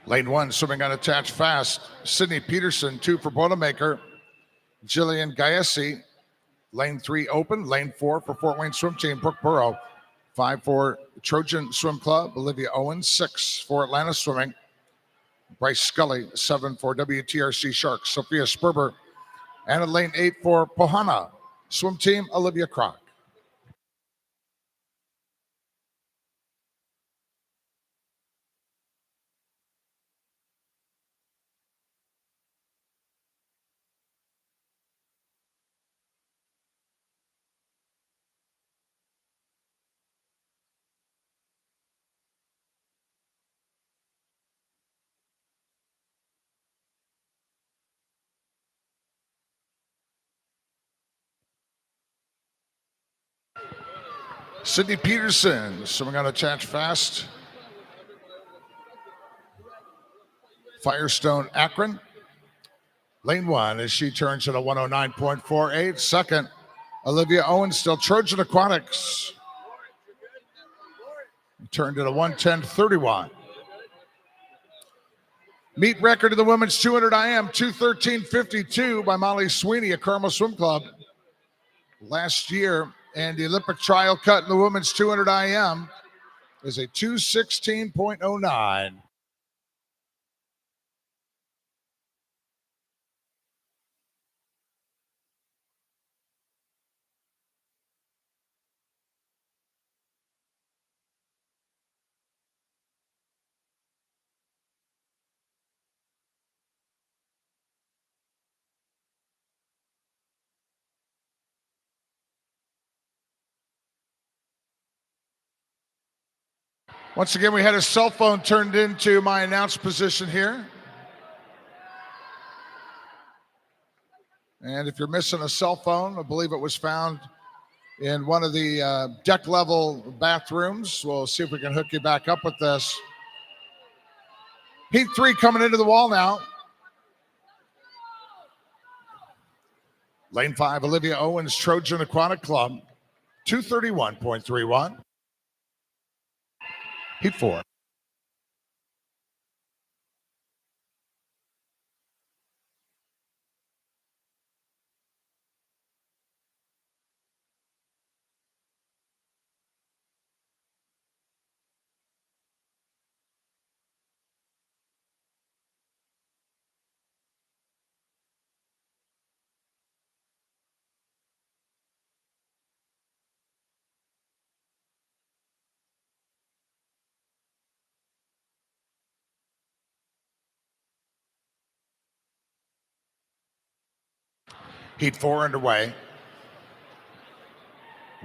Lane 1, swimming unattached fast. Sydney Peterson, 2 for Boilermaker. Jillian Gaesi. Lane 3 open. Lane 4 for Fort Wayne Swim Team, Brooke Burrow. 5 for Trojan Swim Club, Olivia Owens. 6 for Atlanta Swimming, Bryce Scully. 7 for WTRC Sharks, Sophia Sperber. And in lane 8 for Pohana Swim Team, Olivia Kroc. Sydney Peterson, swimming unattached fast. Firestone Akron. Lane 1 as she turns at a 109.48. Second, Olivia Owens, still Trojan Aquatics. Turned at a 110.31. Meet record of the women's 200 IM, 213.52 by Molly Sweeney at Carmel Swim Club. Last year, and the Olympic trial cut in the women's 200 IM is a 216.09. Once again, we had a cell phone turned into my announced position here. And if you're missing a cell phone, I believe it was found in one of the deck level bathrooms. We'll see if we can hook you back up with this. Heat 3 coming into the wall now. Lane 5, Olivia Owens, Trojan Aquatic Club, 231.31. Heat 4. Heat 4 underway.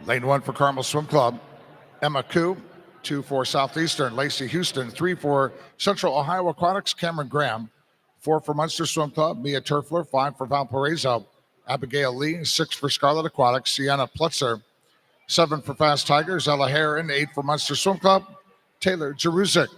Lane 1 for Carmel Swim Club, Emma Koo. 2 for Southeastern, Lacey Houston. 3 for Central Ohio Aquatics, Cameron Graham. 4 for Munster Swim Club, Mia Turfler. 5 for Valparaiso, Abigail Lee. 6 for Scarlet Aquatics, Sienna Plutzer. 7 for Fast Tigers, Ella Heron. 8 for Munster Swim Club, Taylor Jeruzik.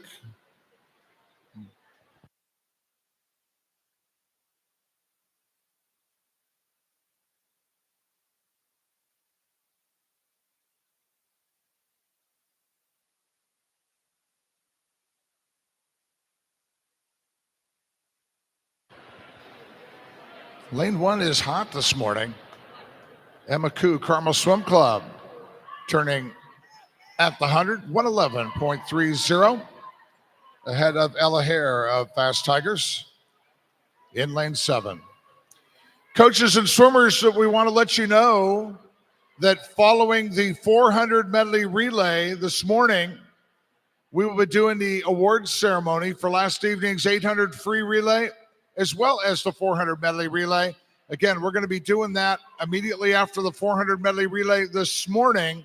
Lane 1 is hot this morning. Emma Koo, Carmel Swim Club, turning at the 100, 111.30, ahead of Ella Hare of Fast Tigers in lane 7. Coaches and swimmers, we want to let you know that following the 400 medley relay this morning, we will be doing the awards ceremony for last evening's 800 free relay, as well as the 400 medley relay. Again, we're going to be doing that immediately after the 400 medley relay this morning,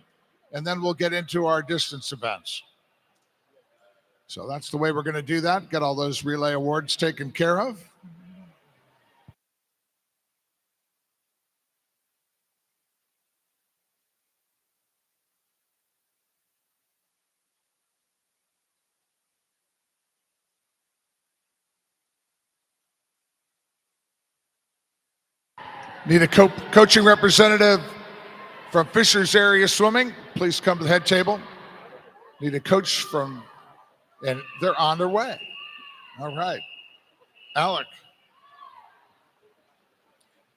and then we'll get into our distance events. So that's the way we're going to do that, get all those relay awards taken care of. Need a coaching representative from Fishers Area Swimming. Please come to the head table. Need a coach from, and they're on their way. All right. Alec.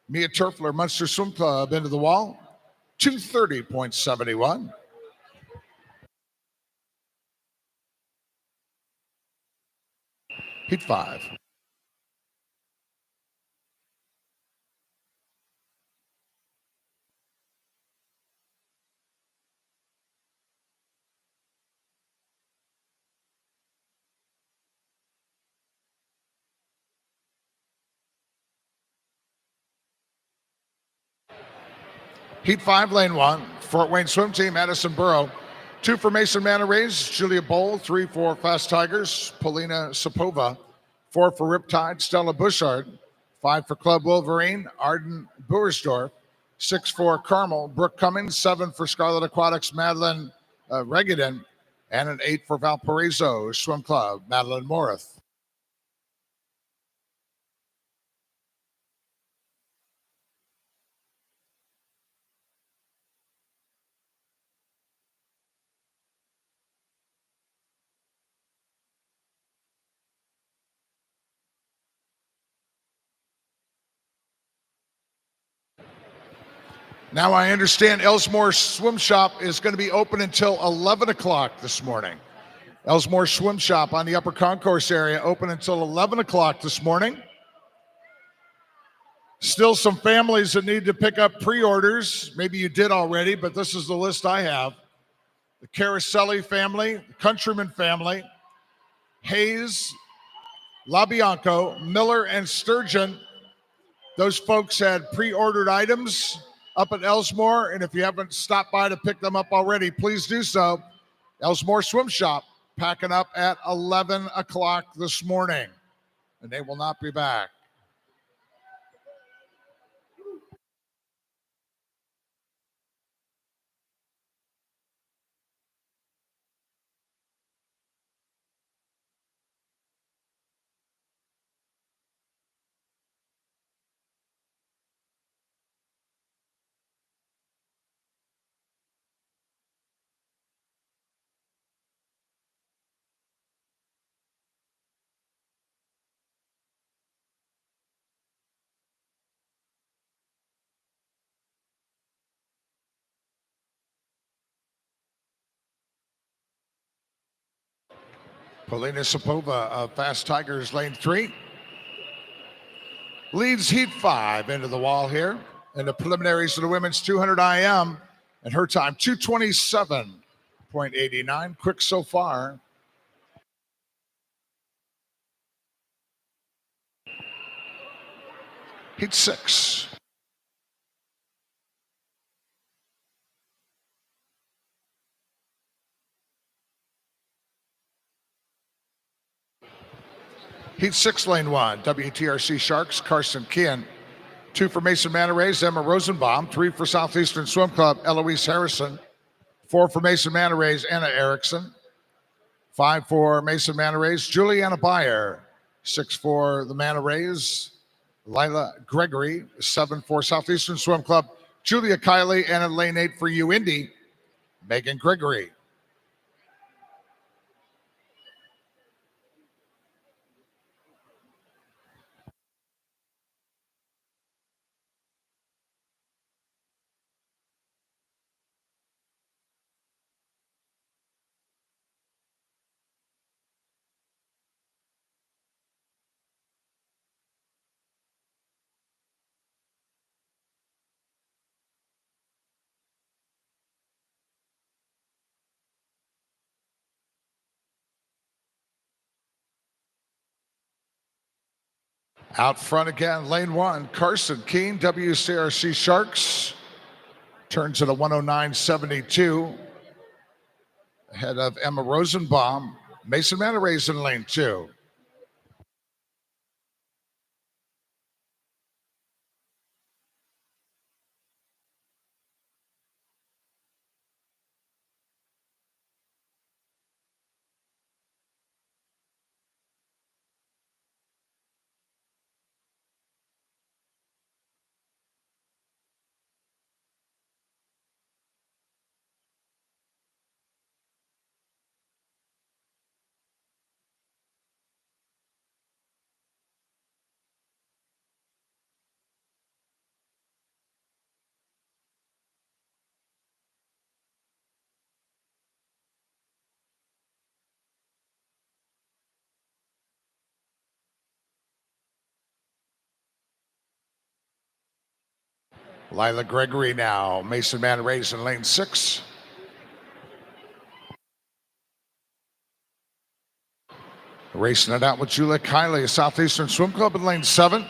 Mia Turfler, Munster Swim Club into the wall. 230.71. Heat 5. Heat 5, lane 1. Fort Wayne Swim Team, Addison Burrow. 2 for Mason Manor Rays, Julia Bowl. 3 for Fast Tigers, Polina Sapova. 4 for Riptide, Stella Bushard. 5 for Club Wolverine, Arden Boersdorf. 6 for Carmel, Brooke Cummings. 7 for Scarlet Aquatics, Madeline Regaden. And an 8 for Valparaiso Swim Club, Madeline Morith. Now I understand Elsmore Swim Shop is going to be open until 11 o'clock this morning. Elsmore Swim Shop on the upper concourse area open until 11 o'clock this morning. Still some families that need to pick up pre-orders. Maybe you did already, but this is the list I have. The Caraselli family, the Countryman family, Hayes, LaBianco, Miller, and Sturgeon. Those folks had pre-ordered items up at Elsmore, and if you haven't stopped by to pick them up already, please do so. Elsmore Swim Shop packing up at 11 o'clock this morning, and they will not be back. Polina Sapova of Fast Tigers, lane 3. Leads Heat 5 into the wall here. In the preliminaries of the women's 200 IM, and her time 227.89. Quick so far. Heat 6. Heat 6, lane 1. WTRC Sharks, Carson Kean. 2 for Mason Manor Rays, Emma Rosenbaum. 3 for Southeastern Swim Club, Eloise Harrison. 4 for Mason Manor Rays, Anna Erickson. 5 for Mason Manor Rays, Juliana Beyer. 6 for the Manor Rays, Lila Gregory. 7 for Southeastern Swim Club, Julia Kiley. And in lane 8 for UIndy, Megan Gregory. Out front again, lane 1, Carson Keene, WCRC Sharks. Turns at a 109.72. Ahead of Emma Rosenbaum, Mason Manor Rays in lane 2. Lila Gregory now. Mason Manarays in lane 6. Racing it out with Julia Kiley, Southeastern Swim Club in lane 7.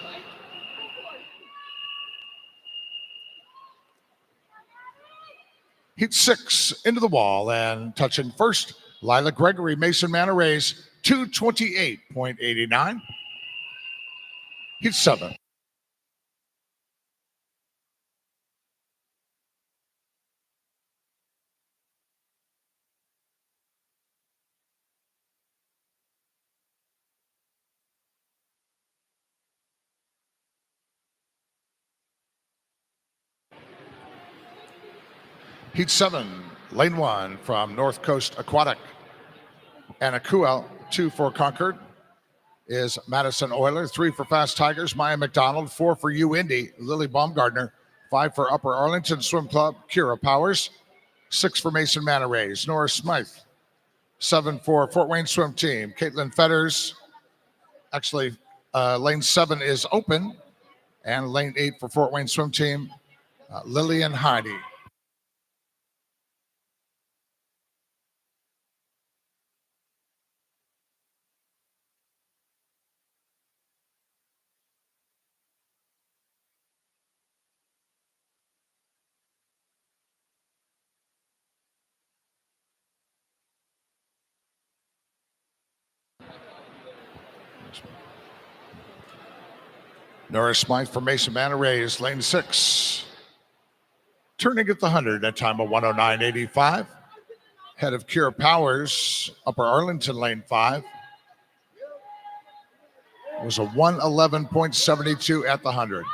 Heat 6 into the wall and touching first. Lila Gregory, Mason Manarays, 228.89. Heat 7. Heat 7, lane 1 from North Coast Aquatic. Anna Kuel, 2 for Concord, is Madison Euler. 3 for Fast Tigers, Maya McDonald. 4 for U Indy, Lily Baumgardner. 5 for Upper Arlington Swim Club, Kira Powers. 6 for Mason Manarays, Nora Smythe. 7 for Fort Wayne Swim Team, Caitlin Fetters. Actually, lane 7 is open, and lane 8 for Fort Wayne Swim Team, Lillian Heidi. Nora Smythe for Mason Manarays, lane 6. Turning at the 100 at time of 109.85. Head of Kira Powers, Upper Arlington, lane 5. It was a 111.72 at the 100.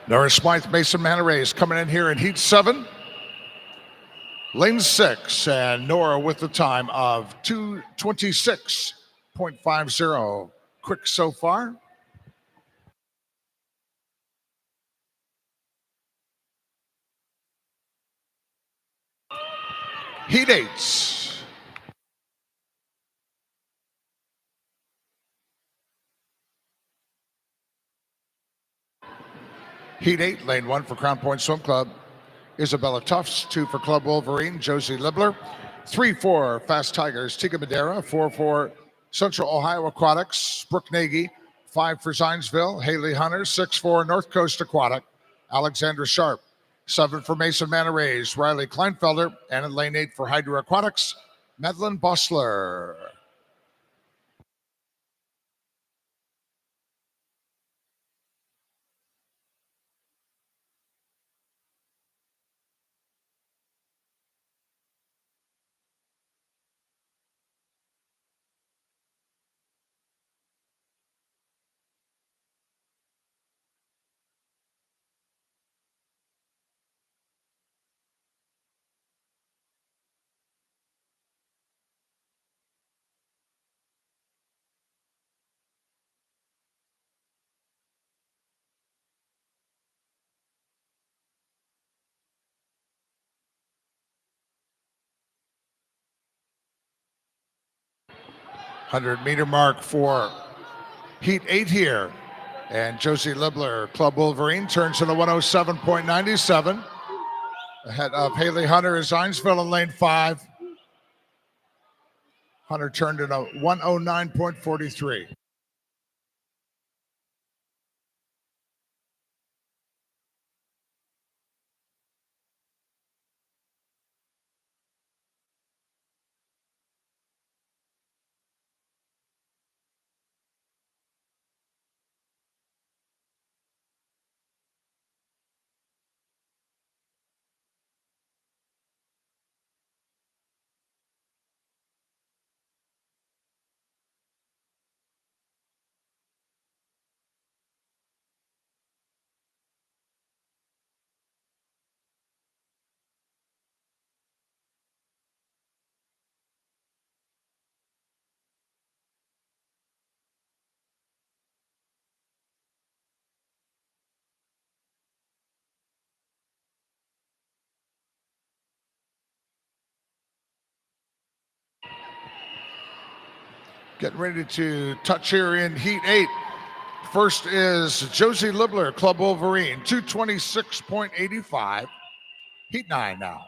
Nora Smythe, Mason Manarays coming in here in Heat 7. Lane 6, and Nora with the time of 2:26.50. Quick so far. Heat 8. Heat 8, lane 1 for Crown Point Swim Club, Isabella Tufts. 2 for Club Wolverine, Josie Libler. 3 for Fast Tigers, Tika Madera. 4 for Central Ohio Aquatics, Brooke Nagy. 5 for Zionsville, Haley Hunter. 6 for North Coast Aquatic, Alexandra Sharp. 7 for Mason Manarays, Riley Kleinfelder. And in lane 8 for Hydro Aquatics, Madeline Bossler. Meter mark for Heat 8 here. And Josie Libler, Club Wolverine, turns in a 107.97. Ahead of Haley Hunter is Zionsville in lane 5. Hunter turned in a 109.43. Getting ready to touch here in Heat 8. First is Josie Libler, Club Wolverine, 226.85. Heat 9 now.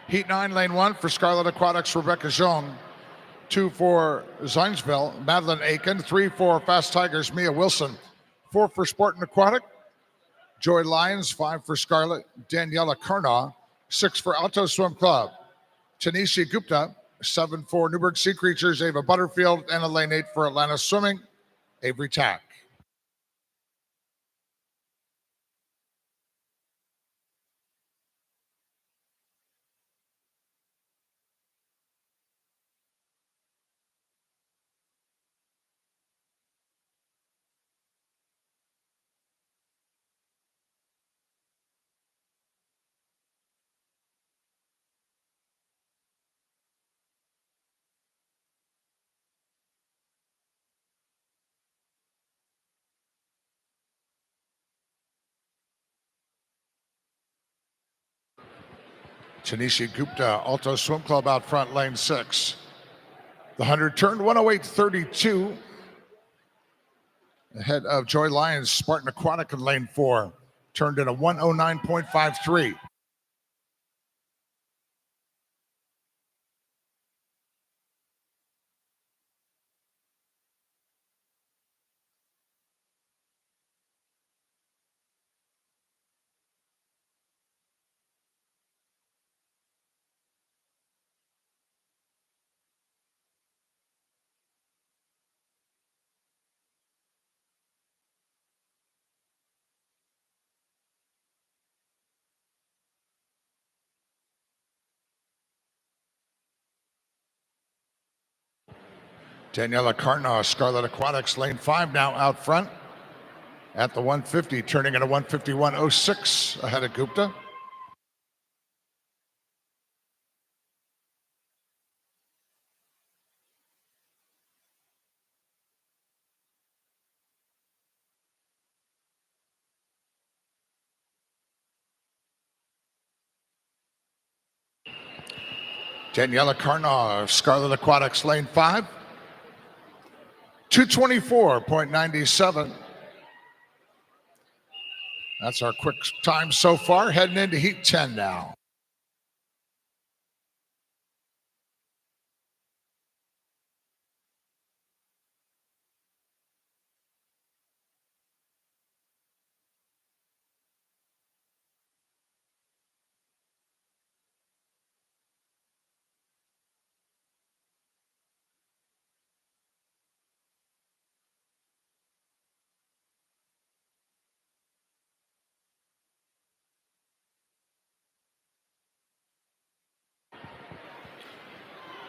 Heat 9, lane 1 for Scarlet Aquatics, Rebecca Jeong. 2 for Zionsville, Madeline Aiken. 3 for Fast Tigers, Mia Wilson. 4 for Spartan Aquatic, Joy Lyons. 5 for Scarlet, Daniela Karnaugh. 6 for Alto Swim Club, Tanisha Gupta. 7 for Newburgh Sea Creatures, Ava Butterfield. And a lane 8 for Atlanta Swimming, Avery Tack. Tanisha Gupta, Alto Swim Club out front, lane 6. The 100 turned 108.32. Ahead of Joy Lyons, Spartan Aquatic in lane 4. Turned in a 109.53. Daniela Karnaugh, Scarlet Aquatics, lane 5 now out front at the 150, turning in a 151.06 ahead of Gupta. Daniela Karnaugh, Scarlet Aquatics, lane 5. 224.97. That's our quick time so far. Heading into Heat 10 now.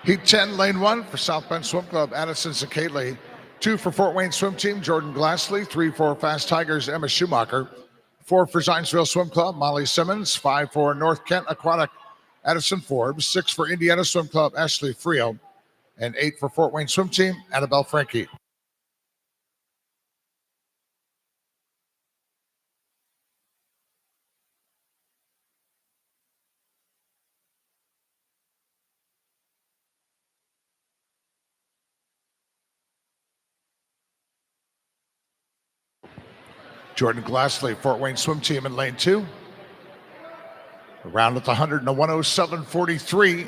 Heat 10, lane 1 for South Bend Swim Club, Addison Zakately. 2 for Fort Wayne Swim Team, Jordan Glassley. 3 for Fast Tigers, Emma Schumacher. 4 for Zionsville Swim Club, Molly Simmons. 5 for North Kent Aquatic, Addison Forbes. 6 for Indiana Swim Club, Ashley Frio. And 8 for Fort Wayne Swim Team, Annabelle Frankie. Jordan Glassley, Fort Wayne Swim Team in lane 2. Around at the 100 and a 107.43.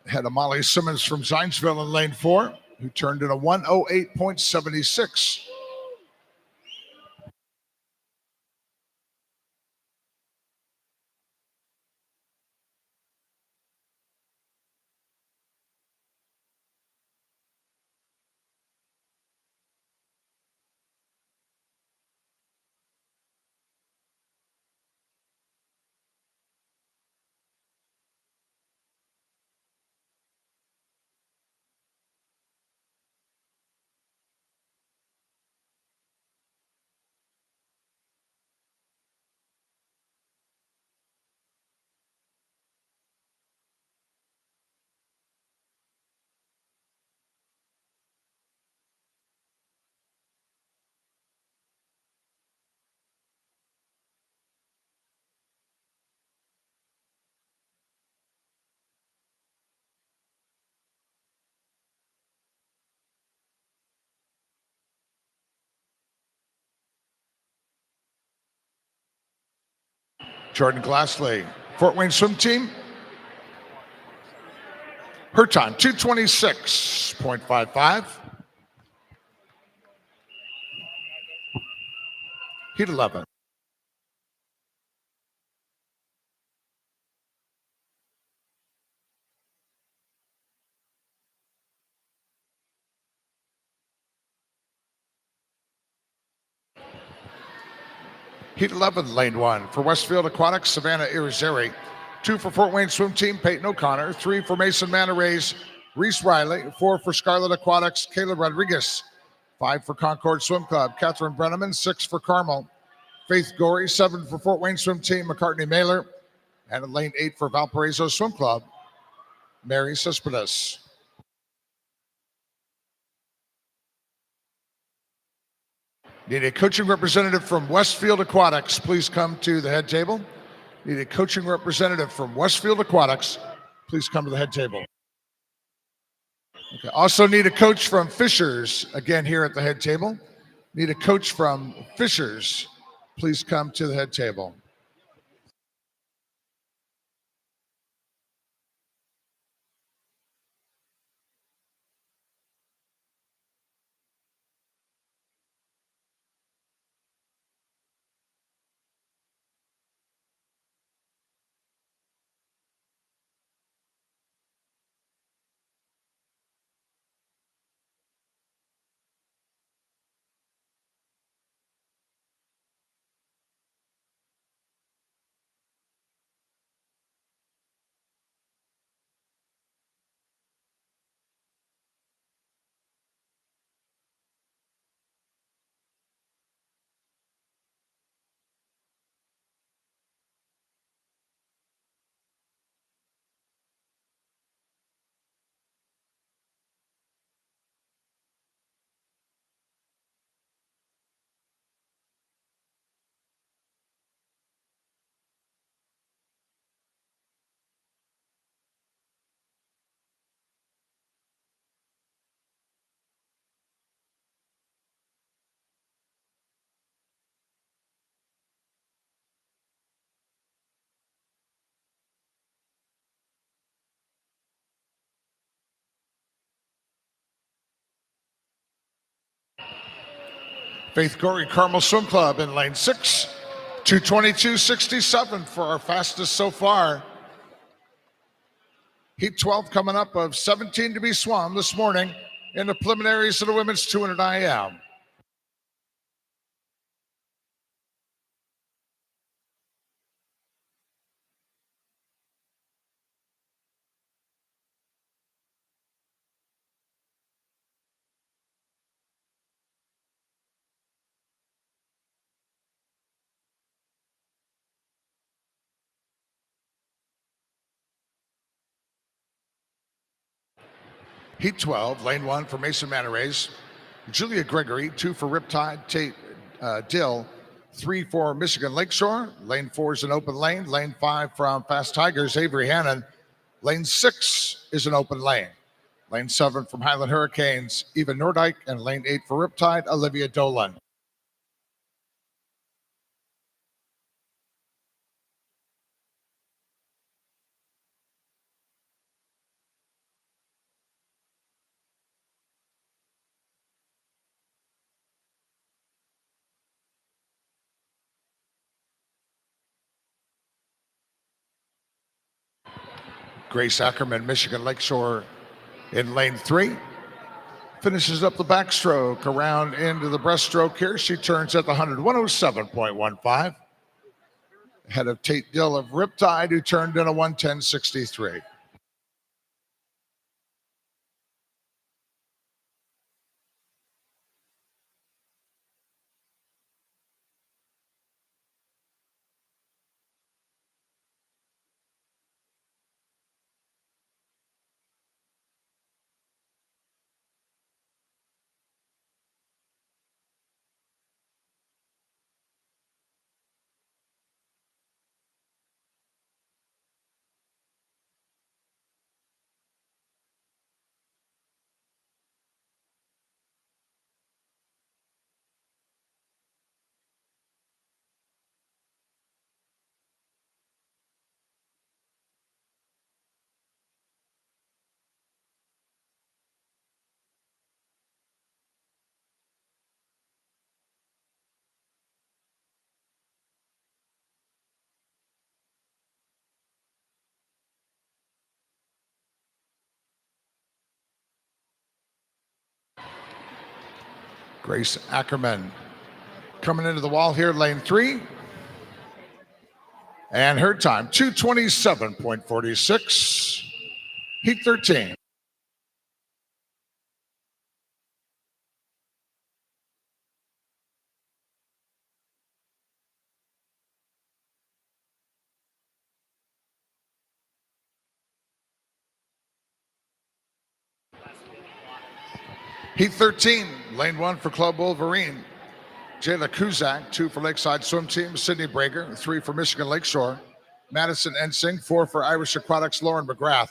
Ahead of Molly Simmons from Zionsville in lane 4, who turned in a 108.76. Jordan Glassley, Fort Wayne swim team. Her time, 2:26.55. Heat 11. Heat 11, lane 1. For Westfield Aquatics, Savannah Irizarry. 2 for Fort Wayne swim team, Peyton O'Connor. 3 for Mason Manta Rays, Reese Riley. 4 for Scarlet Aquatics, Caleb Rodriguez. 5 for Concord Swim Club, Catherine Brenneman. 6 for Carmel, Faith Gorey. 7 for Fort Wayne swim team, McCartney Mailer. And in lane 8 for Valparaiso Swim Club, Mary Cespedes. Need a coaching representative from Westfield Aquatics. Please come to the head table. Need a coaching representative from Westfield Aquatics. Please come to the head table. Okay. Also need a coach from Fishers, again here at the head table. Need a coach from Fishers. Please come to the head table. Faith Gorey Carmel Swim Club in lane 6. 2:22.67 for our fastest so far. Heat 12 coming up of 17 to be swum this morning in the preliminaries of the women's 200 IM. Heat 12, lane 1 for Mason Manta Rays, Julia Gregory. 2 for Riptide, Tate Dill. 3 for Michigan Lakeshore. Lane 4 is an open lane. Lane 5 from Fast Tigers, Avery Hannon. Lane 6 is an open lane. Lane 7 from Highland Hurricanes, Eva Nordyke. And lane 8 for Riptide, Olivia Dolan. Grace Ackerman, Michigan Lakeshore in lane 3. Finishes up the backstroke around into the breaststroke here. She turns at the 100, 107.15. Ahead of Tate Dill of Riptide, who turned in a 110.63. Grace Ackerman coming into the wall here, lane 3. And her time, 2:27.46, heat 13. Heat 13, lane 1 for Club Wolverine. Jayla Kuzak, 2 for Lakeside Swim Team. Sydney Brager, 3 for Michigan Lakeshore. Madison Ensing, 4 for Irish Aquatics. Lauren McGrath,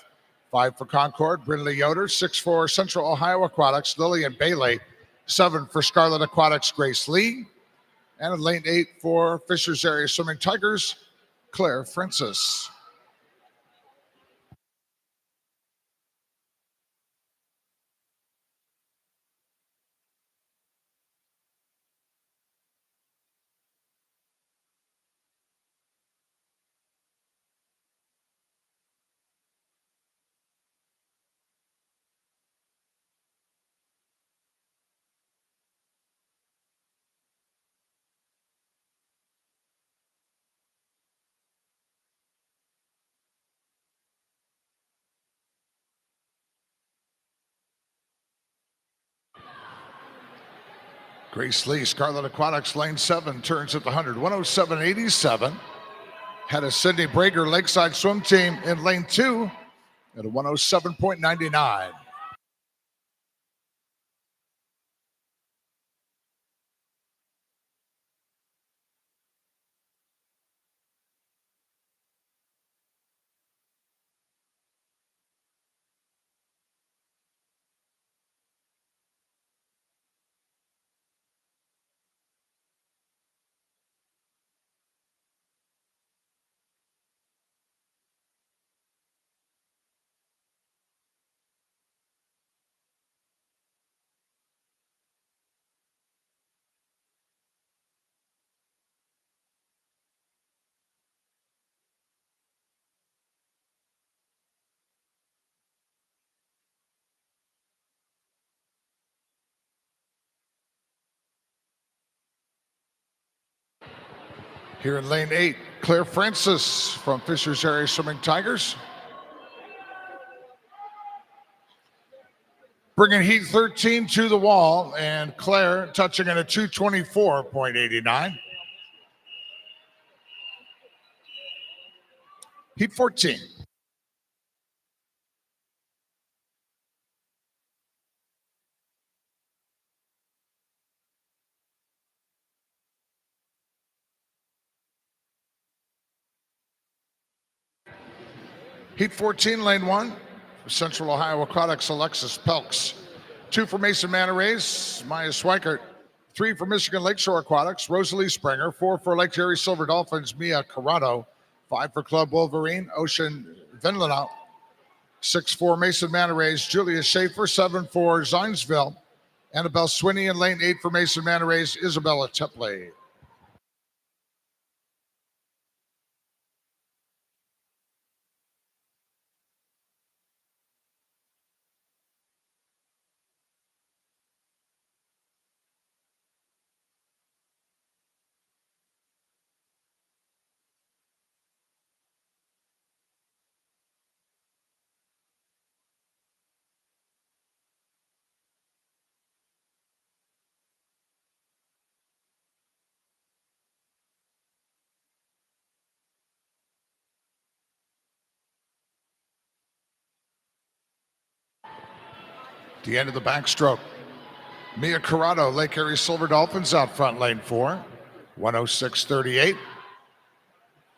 5 for Concord. Brindley Yoder, 6 for Central Ohio Aquatics. Lillian Bailey, 7 for Scarlet Aquatics. Grace Lee. And in lane 8 for Fishers Area Swimming Tigers, Claire Francis. Grace Lee, Scarlet Aquatics, lane 7, turns at the 100, 107.87. Had a Sydney Brager Lakeside Swim Team in lane 2 at a 107.99. Here in lane 8, Claire Francis from Fishers Area Swimming Tigers. Bringing heat 13 to the wall, and Claire touching in a 2:24.89. Heat 14. Heat 14, lane 1, for Central Ohio Aquatics, Alexis Pelks. 2 for Mason Manta Rays, Maya Schweikert. 3 for Michigan Lakeshore Aquatics, Rosalie Springer. 4 for Lake Erie Silver Dolphins, Mia Corrado. 5 for Club Wolverine, Ocean Vinlenau. 6 for Mason Manta Rays, Julia Schaefer. 7 for Zionsville, Annabelle Swinney. In lane 8 for Mason Manta Rays, Isabella Tepley. The end of the backstroke. Mia Corrado, Lake Erie Silver Dolphins out front, lane 4, 106.38.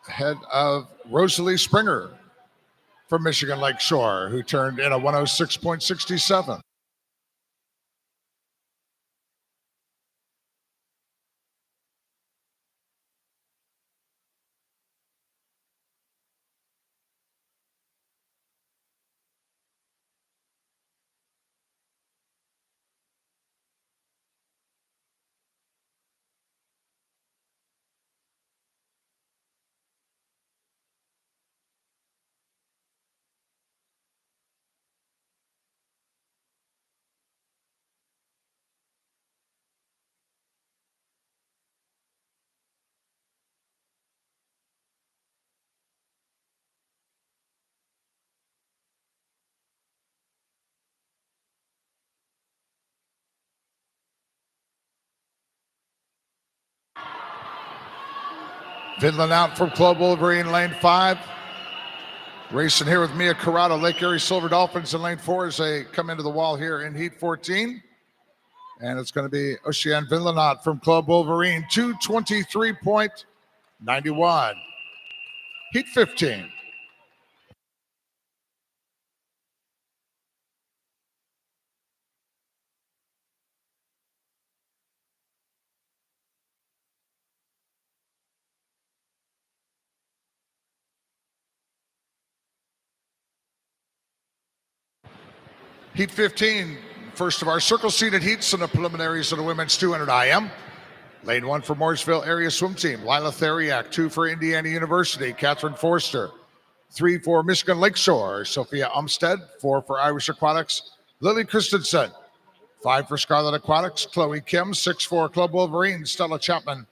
Ahead of Rosalie Springer from Michigan Lakeshore, who turned in a 106.67. Finland out from Club Wolverine, lane 5. Racing here with Mia Corrado, Lake Erie Silver Dolphins in lane 4 as they come into the wall here in heat 14. And it's going to be Ocean Vinlanot from Club Wolverine, 223.91. Heat 15. Heat 15, first of our circle seated heats in the preliminaries of the women's 200 IM. Lane 1 for Mooresville area swim team, Lila Theriak. 2 for Indiana University, Catherine Forster. 3 for Michigan Lakeshore, Sophia Umstead. 4 for Irish Aquatics, Lily Christensen. 5 for Scarlet Aquatics, Chloe Kim. 6 for Club Wolverine, Stella Chapman.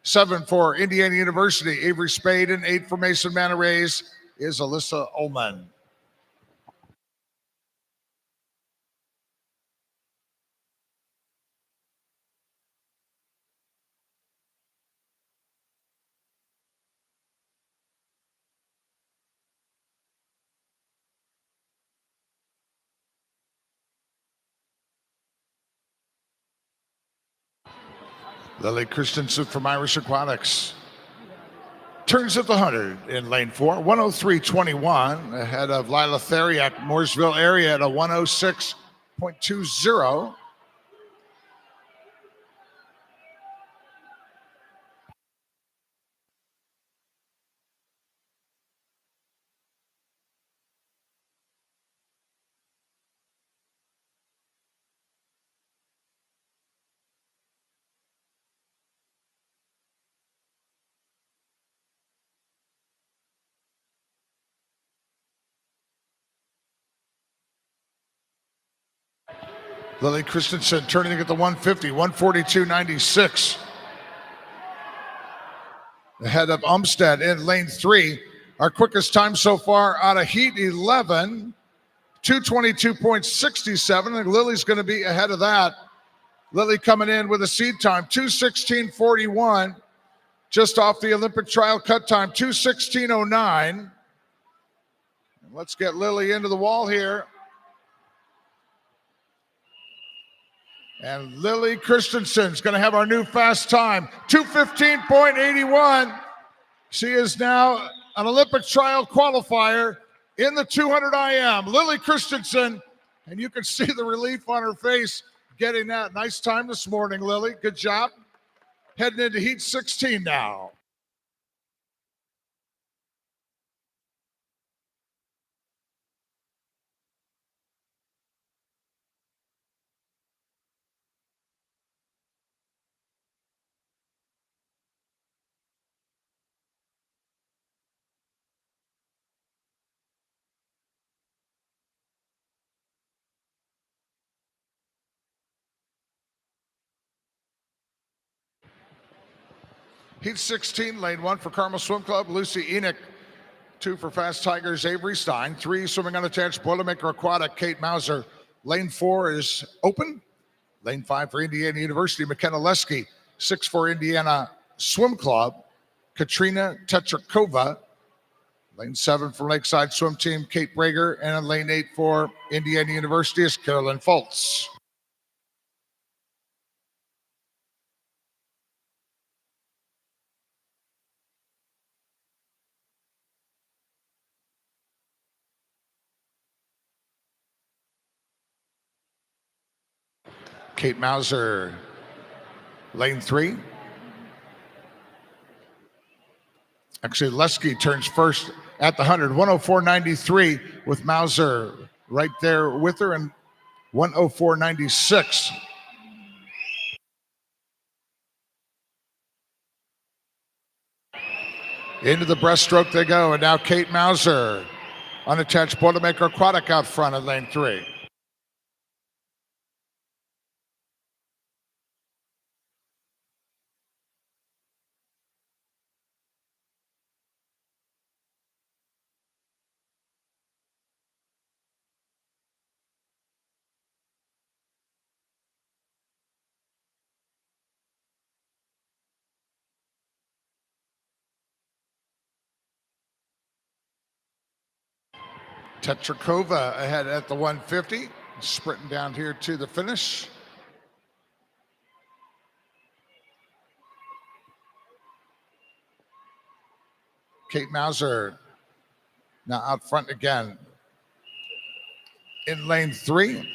7 for Indiana University, Avery Spade. And 8 for Mason Manor Rays is Alyssa Ullman. Lily Christensen from Irish Aquatics turns at the 100 in lane 4, 103.21, ahead of Lila Theriak, Mooresville area at a 106.20. Lily Christensen turning at the 150, 142.96. Ahead of Umstead in lane 3. Our quickest time so far out of heat 11, 222.67. And Lily's going to be ahead of that. Lily coming in with a seed time, 216.41. Just off the Olympic trial cut time, 216.09. Let's get Lily into the wall here. And Lily Christensen's going to have our new fast time, 215.81. She is now an Olympic trial qualifier in the 200 IM. Lily Christensen, and you can see the relief on her face getting that. Nice time this morning, Lily. Good job. Heading into heat 16 now. Heat 16, lane 1 for Carmel Swim Club, Lucy Enoch. 2 for Fast Tigers, Avery Stein. 3 swimming unattached, Boilermaker Aquatic, Kate Mauser. Lane 4 is open. Lane 5 for Indiana University, McKenna Lesky. 6 for Indiana Swim Club, Katrina Tetrakova. Lane 7 for Lakeside Swim Team, Kate Brager. And in lane 8 for Indiana University is Carolyn Fultz. Kate Mauser, lane 3. Actually, Lesky turns first at the 100, 104.93 with Mauser right there with her, and 104.96. Into the breaststroke they go, and now Kate Mauser, unattached Boilermaker Aquatic out front in lane 3. Tetrakova ahead at the 150, sprinting down here to the finish. Kate Mauser now out front again. In lane 3.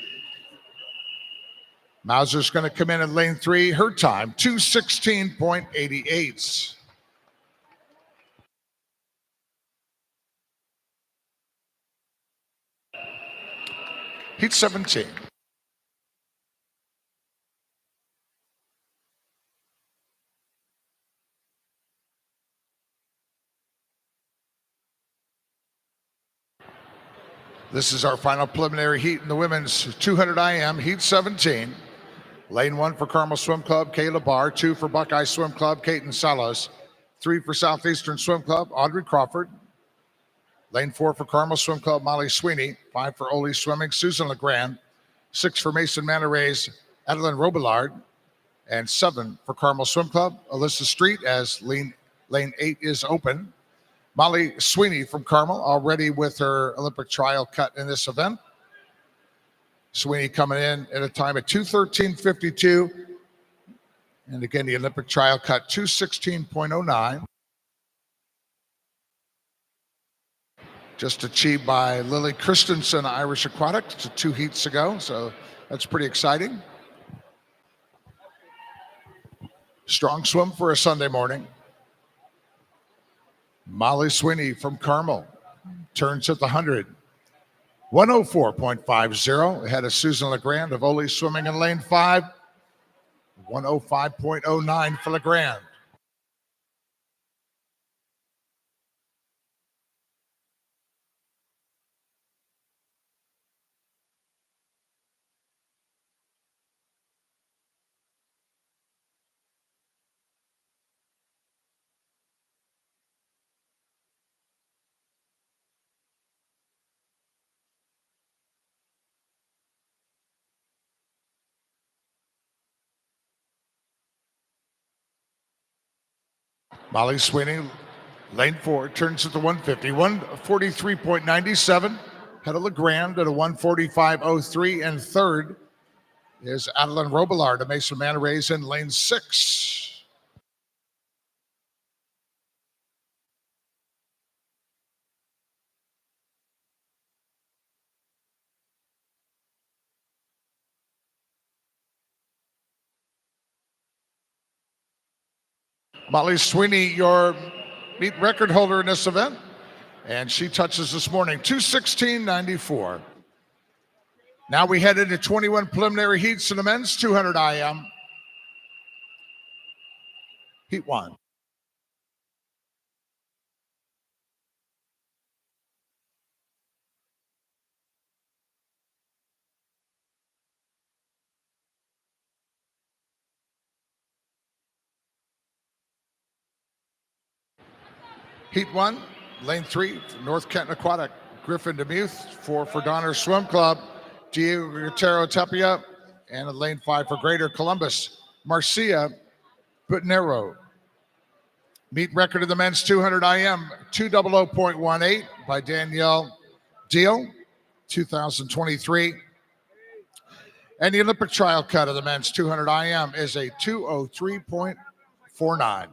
Mauser's going to come in lane 3. Her time, 2:16.88. Heat 17. This is our final preliminary heat in the women's 200 IM, Heat 17. Lane 1 for Carmel Swim Club, Kayla Barr. 2 for Buckeye Swim Club, Kaiten Salas. 3 for Southeastern Swim Club, Audrey Crawford. Lane 4 for Carmel Swim Club, Molly Sweeney. 5 for Ole Swimming, Susan LeGrand. 6 for Mason Manor Rays, Adeline Robillard. And 7 for Carmel Swim Club, Alyssa Street, as lane 8 is open. Molly Sweeney from Carmel, already with her Olympic trial cut in this event. Sweeney coming in at a time of 2:13.52. And again, the Olympic trial cut 2:16.09. Just achieved by Lily Christensen, Irish Aquatics, 2 heats ago. So that's pretty exciting. Strong swim for a Sunday morning. Molly Sweeney from Carmel turns at the 100. 104.50 ahead of Susan LeGrand of Ole Swimming in lane 5. 105.09 for LeGrand. Molly Sweeney, lane 4, turns at the 150. 143.97. Head of LeGrand at a 145.03. And third is Adeline Robillard of Mason Manor Rays in lane 6. Molly Sweeney, your meet record holder in this event. And she touches this morning, 2:16.94. Now we head into 21 preliminary heats in the men's 200 IM. Heat 1. Heat 1, lane 3, North Kenton Aquatic, Griffin DeMuth. 4 for Donner Swim Club, Diego Gutero Tapia. And in lane 5 for Greater Columbus, Marcia Butnero. Meet record of the men's 200 IM, 2:00.18 by Danielle Deal, 2023. And the Olympic trial cut of the men's 200 IM is a 2:03.49.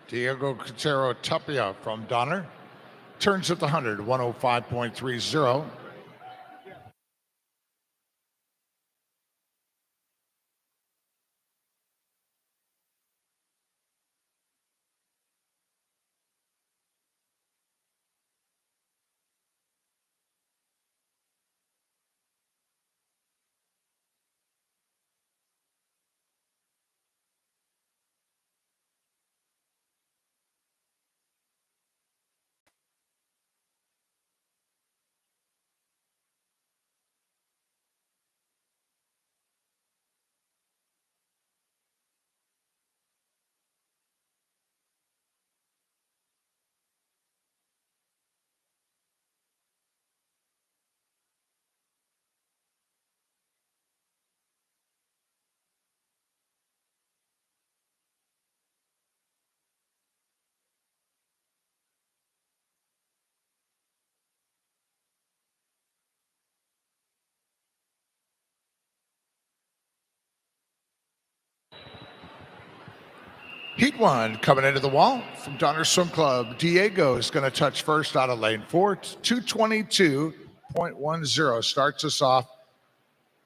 Diego Quintero Tapia from Donner turns at the 100, 105.30. Heat 1 coming into the wall from Donner Swim Club. Diego is going to touch first out of lane 4. 222.10 starts us off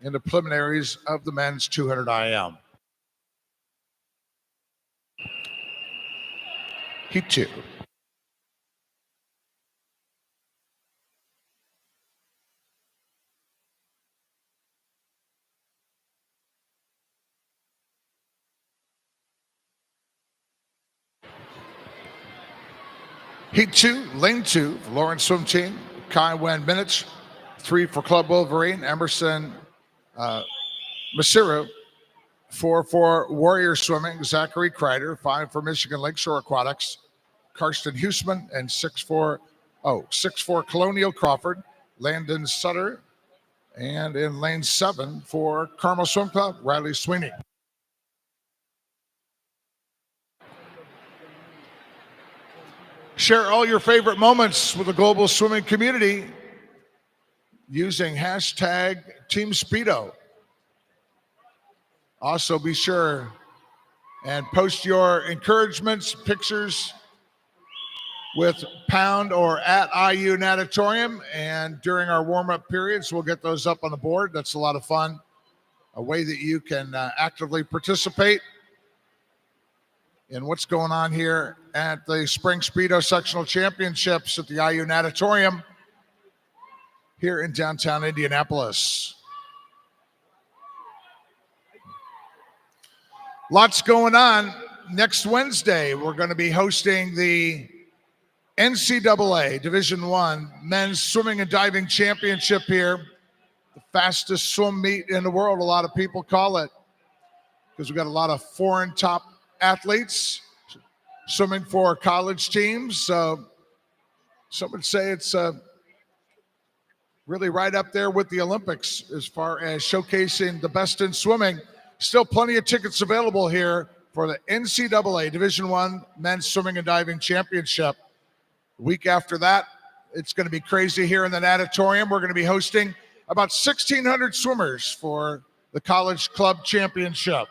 in the preliminaries of the men's 200 IM. Heat 2. Heat 2, lane 2, Lawrence Swim Team. Kai Wen minutes. 3 for Club Wolverine. Emerson Masiru. 4 for Warrior Swimming. Zachary Kreider. 5 for Michigan Lakeshore Aquatics. Karsten Huseman. And 6 for Colonial Crawford. Landon Sutter. And in lane 7 for Carmel Swim Club, Riley Sweeney. Share all your favorite moments with the global swimming community using hashtag Team Speedo. Also, be sure and post your encouragements, pictures with pound or at IU Natatorium. And during our warm-up periods, we'll get those up on the board. That's a lot of fun. A way that you can actively participate in what's going on here at the Spring Speedo Sectional Championships at the IU Natatorium here in downtown Indianapolis. Lots going on. Next Wednesday, we're going to be hosting the NCAA Division I Men's Swimming and Diving Championship here. The fastest swim meet in the world, a lot of people call it, because we've got a lot of foreign top athletes swimming for college teams. So some would say it's really right up there with the Olympics as far as showcasing the best in swimming. Still plenty of tickets available here for the NCAA Division I Men's Swimming and Diving Championship. The week after that, it's going to be crazy here in the Natatorium. We're going to be hosting about 1,600 swimmers for the College Club Championship.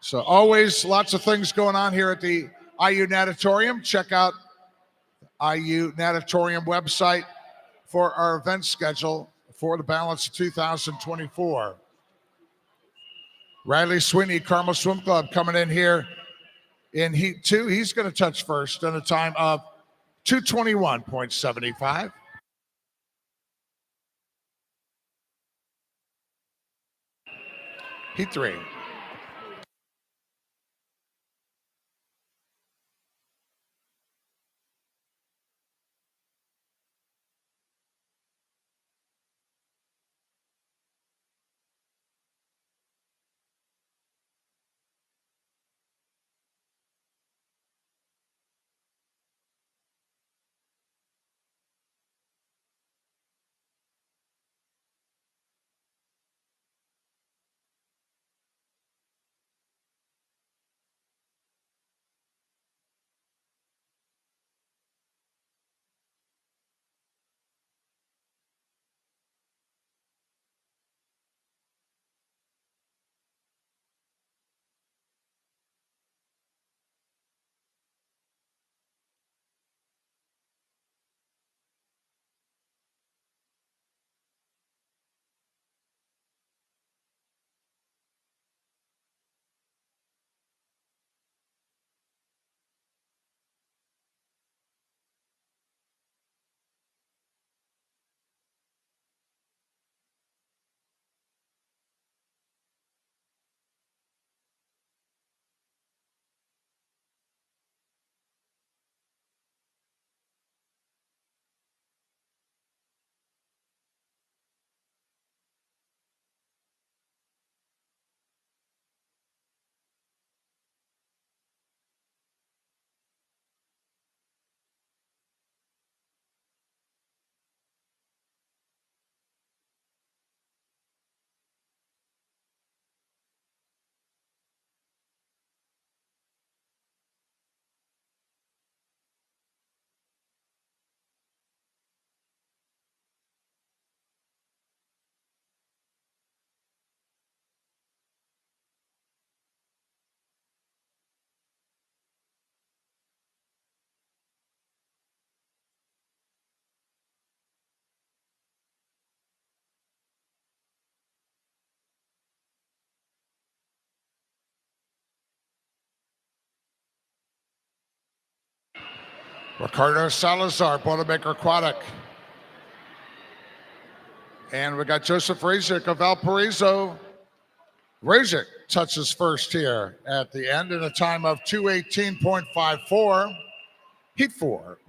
So always lots of things going on here at the IU Natatorium. Check out IU Natatorium website for our event schedule for the balance of 2024. Riley Sweeney, Carmel Swim Club, coming in here in Heat 2. He's going to touch first at a time of 221.75. Heat 3. Ricardo Salazar, Boilermaker Aquatic. And we got Joseph Razik of Valparaiso. Razik touches first here at the end in a time of 2:18.54. Heat 4.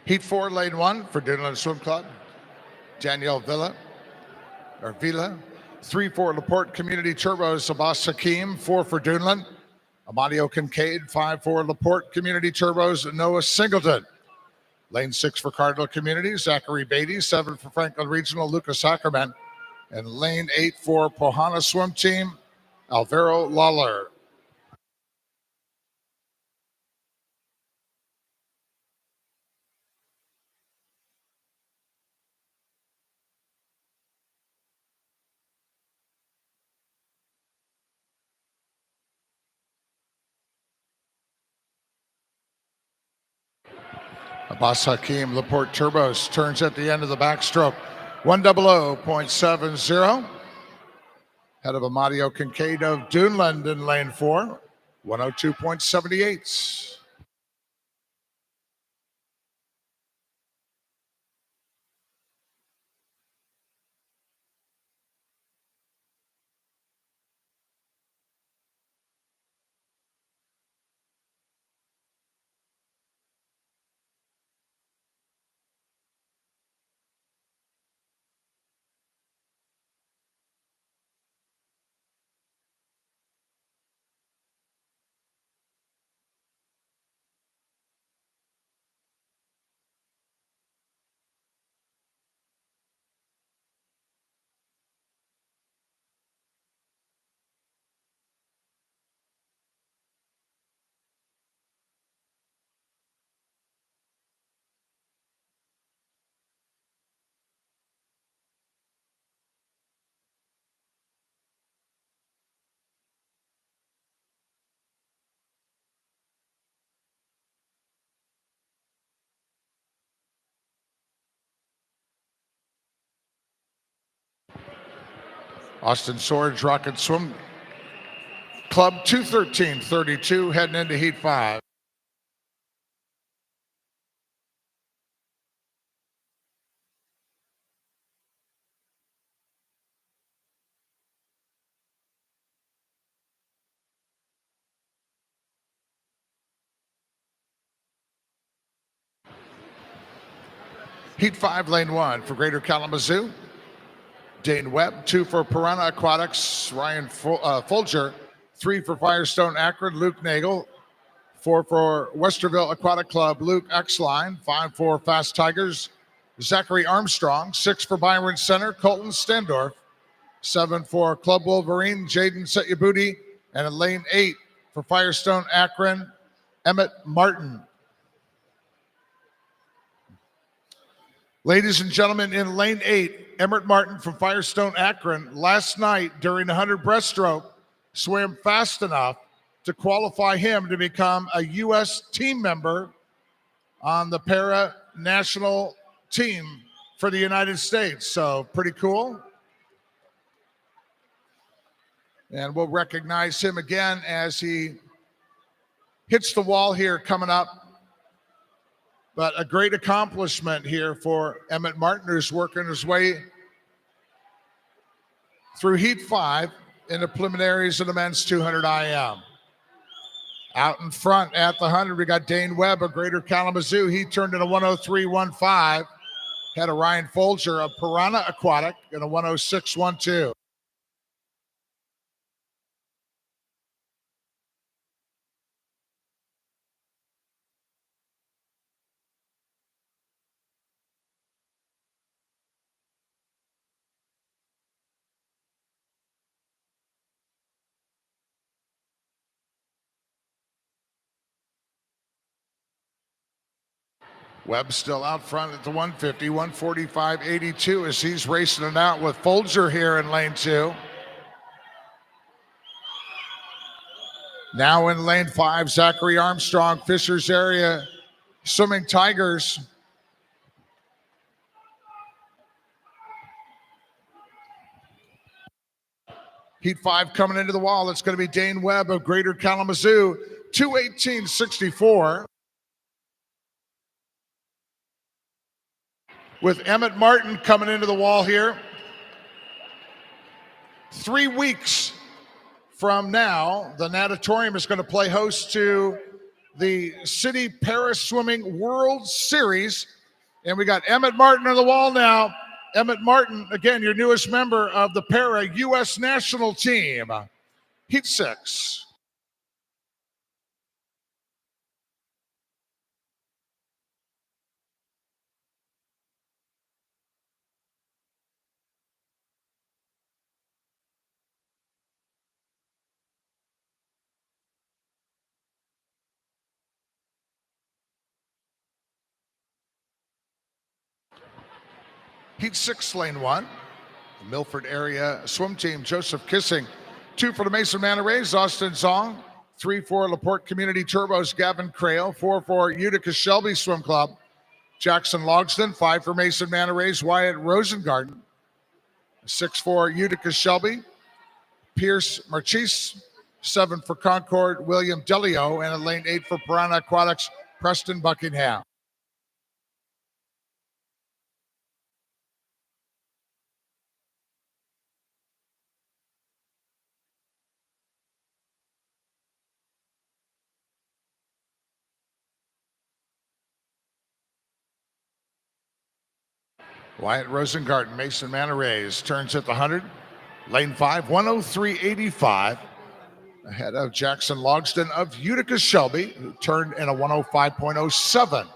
Heat 4, lane 1 for Dunland Swim Club. Danielle Villa. 3 for LaPorte Community Turbos, Abbas Hakim. 4 for Dunland. Amadio Kincaid. 5 for LaPorte Community Turbos, Noah Singleton. Lane 6 for Cardinal Community, Zachary Beatty. 7 for Franklin Regional, Lucas Ackerman. And lane 8 for Pohana Swim Team, Alvaro Lawler. Abbas Hakim, LaPorte Turbos, turns at the end of the backstroke. 100.70. Head of Amadio Kincaid of Dunland in lane 4. 102.78. Austin Swords Rocket Swim Club 213.32 heading into Heat 5. Heat 5, lane 1 for Greater Kalamazoo. Dane Webb. 2 for Piranha Aquatics, Ryan Folger. 3 for Firestone Akron, Luke Nagel. 4 for Westerville Aquatic Club, Luke Exline. 5 for Fast Tigers, Zachary Armstrong. 6 for Byron Center, Colton Stendorf. 7 for Club Wolverine, Jaden Setyabuti. And in lane 8 for Firestone Akron, Emmett Martin. Ladies and gentlemen, in lane 8, Emmett Martin from Firestone Akron last night during the 100 breaststroke swam fast enough to qualify him to become a U.S. team member on the para-national team for the United States. So pretty cool. And we'll recognize him again as he hits the wall here coming up. But a great accomplishment here for Emmett Martin, who's working his way through Heat 5 in the preliminaries of the men's 200 IM. Out in front at the 100, we got Dane Webb of Greater Kalamazoo. He turned in a 103.15. Had a Ryan Folger of Piranha Aquatic in a 106.12. Webb still out front at the 150, 145.82 as he's racing it out with Folger here in lane 2. Now in lane 5, Zachary Armstrong, Fishers area, Swimming Tigers. Heat 5 coming into the wall. It's going to be Dane Webb of Greater Kalamazoo, 2:18.64. With Emmett Martin coming into the wall here. 3 weeks from now, the natatorium is going to play host to the City Paris Swimming World Series. And we got Emmett Martin on the wall now. Emmett Martin, again, your newest member of the Para U.S. national team. Heat 6. Heat 6, lane 1. The Milford area swim team, Joseph Kissing. 2 for the Mason Manor Rays, Austin Zong. 3 for LaPorte Community Turbos, Gavin Crail. 4 for Utica Shelby Swim Club, Jackson Logston. 5 for Mason Manor Rays, Wyatt Rosengarten. 6 for Utica Shelby, Pierce Marchese. 7 for Concord, William Delio. And in lane 8 for Piranha Aquatics, Preston Buckingham. Wyatt Rosengarten, Mason Manor Rays, turns at the 100. Lane 5, 103.85. Ahead of Jackson Logston of Utica Shelby, who turned in a 105.07.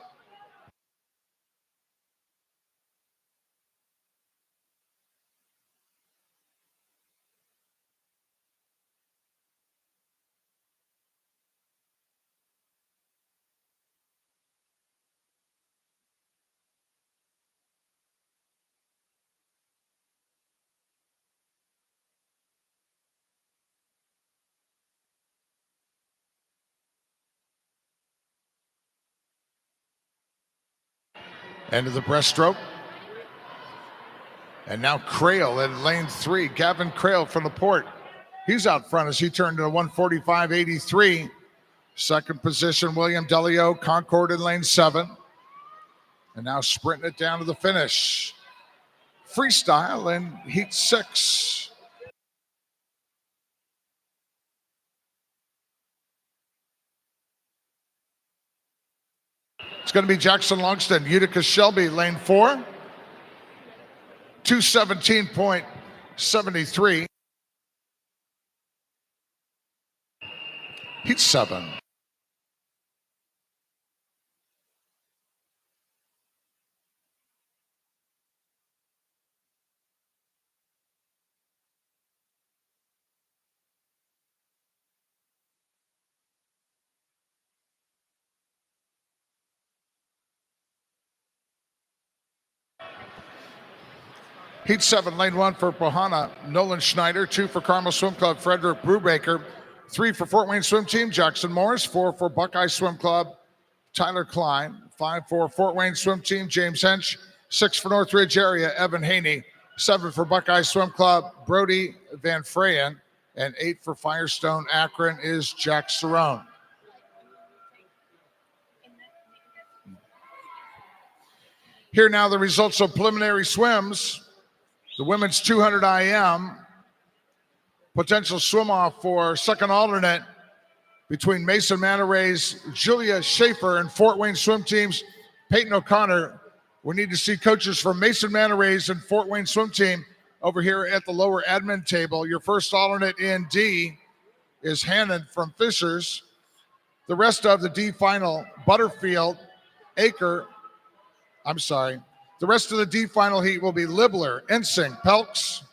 End of the breaststroke. And now Crail in lane 3. Gavin Crail from the port. He's out front as he turned to a 145.83. Second position, William Delio, Concord in lane 7. And now sprinting it down to the finish. Freestyle in heat 6. It's going to be Jackson Logston, Utica Shelby, lane 4. 217.73. Heat 7. Heat 7, lane 1 for Pohana, Nolan Schneider. 2 for Carmel Swim Club, Frederick Brubaker. 3 for Fort Wayne Swim Team, Jackson Morris. 4 for Buckeye Swim Club, Tyler Klein. 5 for Fort Wayne Swim Team, James Hench. 6 for Northridge area, Evan Haney. 7 for Buckeye Swim Club, Brody Van Freyen. And 8 for Firestone Akron is Jack Cerrone. Here now the results of preliminary swims. The women's 200 IM, potential swim off for second alternate between Mason Manor Rays, Julia Schaefer, and Fort Wayne Swim Team's Peyton O'Connor. We need to see coaches from Mason Manor Rays and Fort Wayne Swim Team over here at the lower admin table. Your first alternate in D is Hannon from Fishers. The rest of the D final, Butterfield, the rest of the D final heat will be Libler, Ensing, Pelks,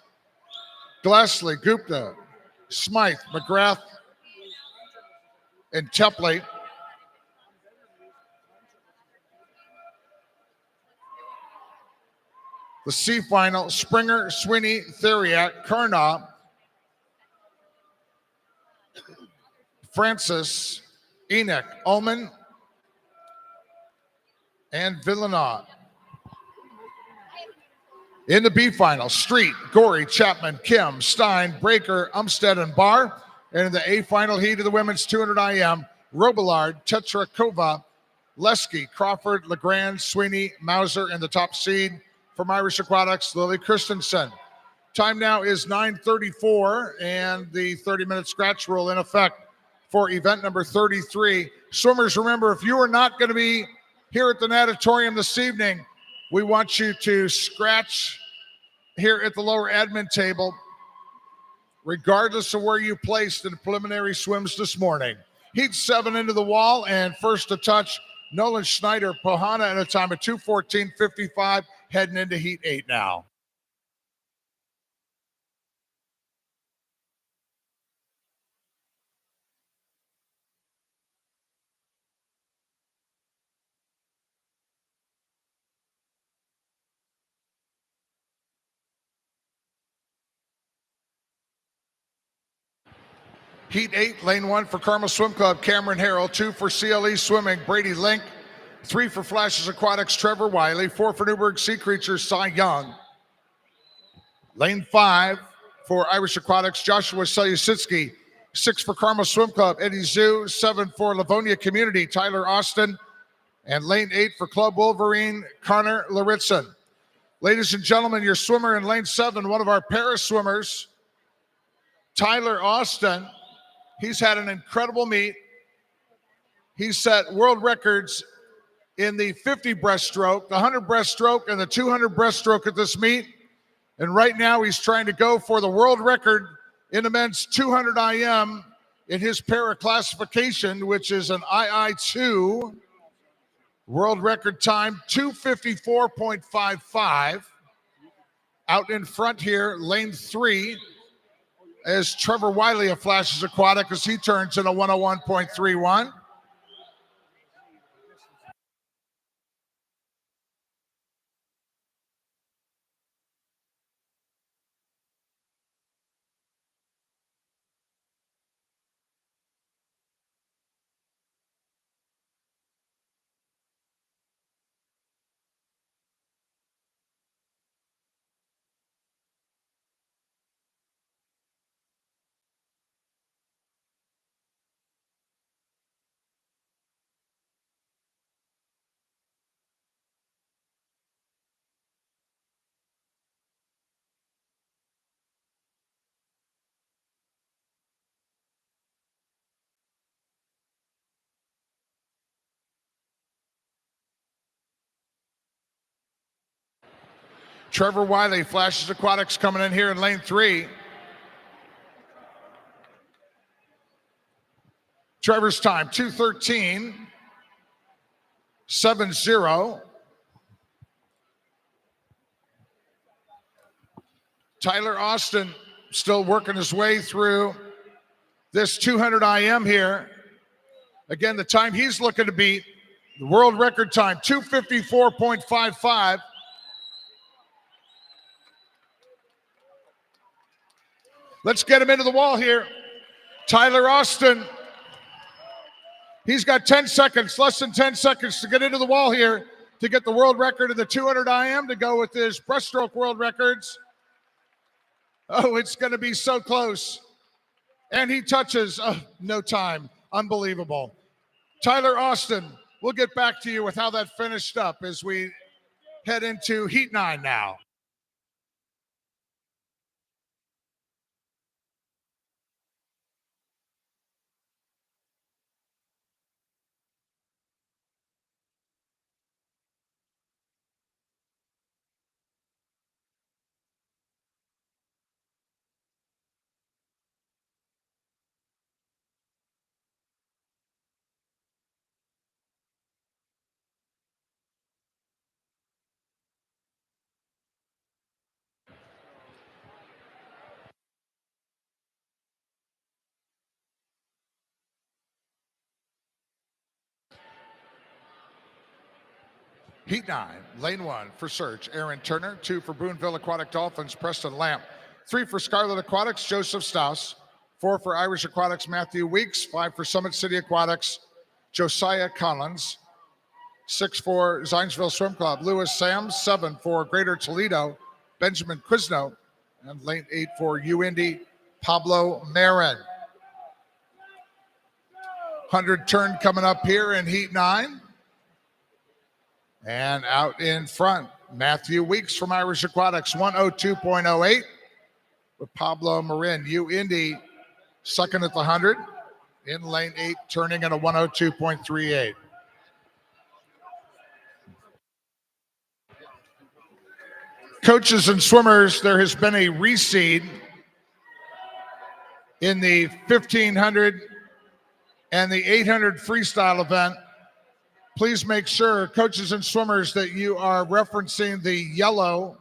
Glassley, Gupta, Smythe, McGrath, and Tepley. The C final, Springer, Sweeney, Theriak, Karnow, Francis, Enoch, Ullman, and Villanov. In the B final, Street, Gorey, Chapman, Kim, Stein, Breaker, Umstead, and Barr. And in the A final heat of the women's 200 IM, Robillard, Tetrakova, Lesky, Crawford, Legrand, Sweeney, Mauser, and the top seed from Irish Aquatics, Lily Christensen. Time now is 9:34, and the 30-minute scratch rule in effect for event number 33. Swimmers, remember, if you are not going to be here at the natatorium this evening, we want you to scratch here at the lower admin table, regardless of where you placed in the preliminary swims this morning. Heat 7 into the wall, and first to touch, Nolan Schneider, Pohana at a time of 2:14.55, heading into Heat 8 now. Heat 8, lane 1 for Carmel Swim Club, Cameron Harrell. 2 for CLE Swimming, Brady Link. 3 for Flashes Aquatics, Trevor Wiley. 4 for Newburgh Sea Creatures, Cy Young. Lane 5 for Irish Aquatics, Joshua Selusitsky. 6 for Carmel Swim Club, Eddie Zhu. 7 for Livonia Community, Tyler Austin. And lane 8 for Club Wolverine, Connor Laritson. Ladies and gentlemen, your swimmer in lane 7, one of our para swimmers, Tyler Austin. He's had an incredible meet. He set world records in the 50 breaststroke, the 100 breaststroke, and the 200 breaststroke at this meet. And right now he's trying to go for the world record in the men's 200 IM in his para classification, which is an II2 world record time, 2:54.55. Out in front here, lane 3, as Trevor Wiley of Flashes Aquatic as he turns in a 101.31. Trevor Wiley, Flashes Aquatics, coming in here in lane 3. Trevor's time, 2:13.70. Tyler Austin still working his way through this 200 IM here. Again, the time he's looking to beat, the world record time, 2:54.55. Let's get him into the wall here. Tyler Austin, he's got 10 seconds, less than 10 seconds to get into the wall here to get the world record of the 200 IM to go with his breaststroke world records. Oh, it's going to be so close. And he touches, no time. Unbelievable. Tyler Austin, we'll get back to you with how that finished up as we head into Heat 9 now. Heat 9, lane 1 for Search, Aaron Turner. 2 for Boonville Aquatic Dolphins, Preston Lamp. 3 for Scarlet Aquatics, Joseph Staus. 4 for Irish Aquatics, Matthew Weeks. 5 for Summit City Aquatics, Josiah Collins. 6 for Zionsville Swim Club, Lewis Sams. 7 for Greater Toledo, Benjamin Quizno. And lane 8 for UIndy, Pablo Marin. 100 turn coming up here in heat 9. And out in front, Matthew Weeks from Irish Aquatics, 102.08 with Pablo Marin. UIndy second at the 100 in lane 8, turning at a 102.38. Coaches and swimmers, there has been a reseed in the 1500 and the 800 freestyle event. Please make sure, coaches and swimmers, that you are referencing the yellow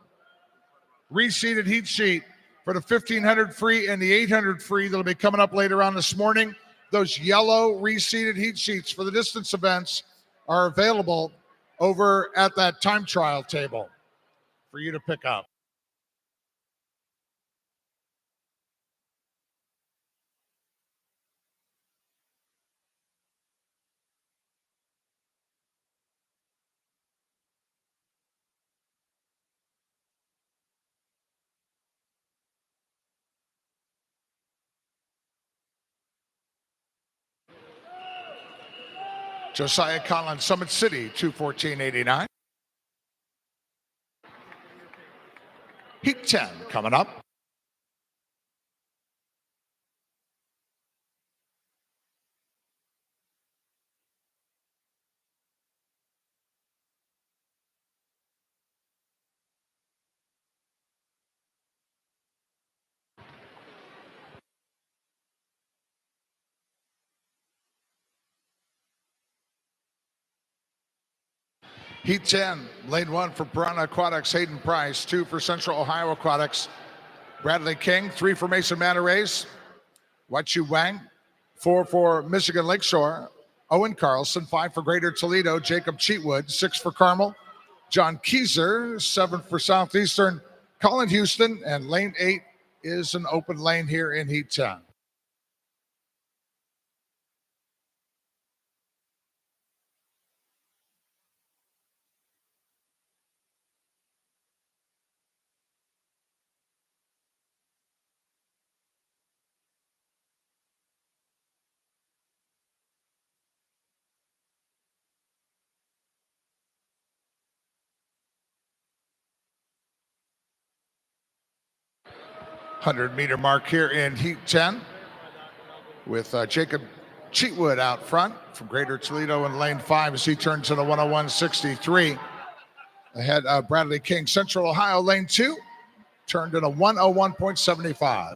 reseeded heat sheet for the 1500 free and the 800 free that'll be coming up later on this morning. Those yellow reseeded heat sheets for the distance events are available over at that time trial table for you to pick up. Josiah Collins, Summit City, 2:14.89. Heat 10 coming up. Heat 10, lane 1 for Piranha Aquatics, Hayden Price. 2 for Central Ohio Aquatics, Bradley King. 3 for Mason Matares, Wachu Wang. 4 for Michigan Lakeshore, Owen Carlson. 5 for Greater Toledo, Jacob Cheatwood. 6 for Carmel, John Keyser. 7 for Southeastern, Colin Houston. And lane 8 is an open lane here in Heat 10. Meter mark here in Heat 10 with Jacob Cheatwood out front from Greater Toledo in lane 5 as he turns in a 101.63. Ahead of Bradley King. Central Ohio lane 2 turned in a 101.75.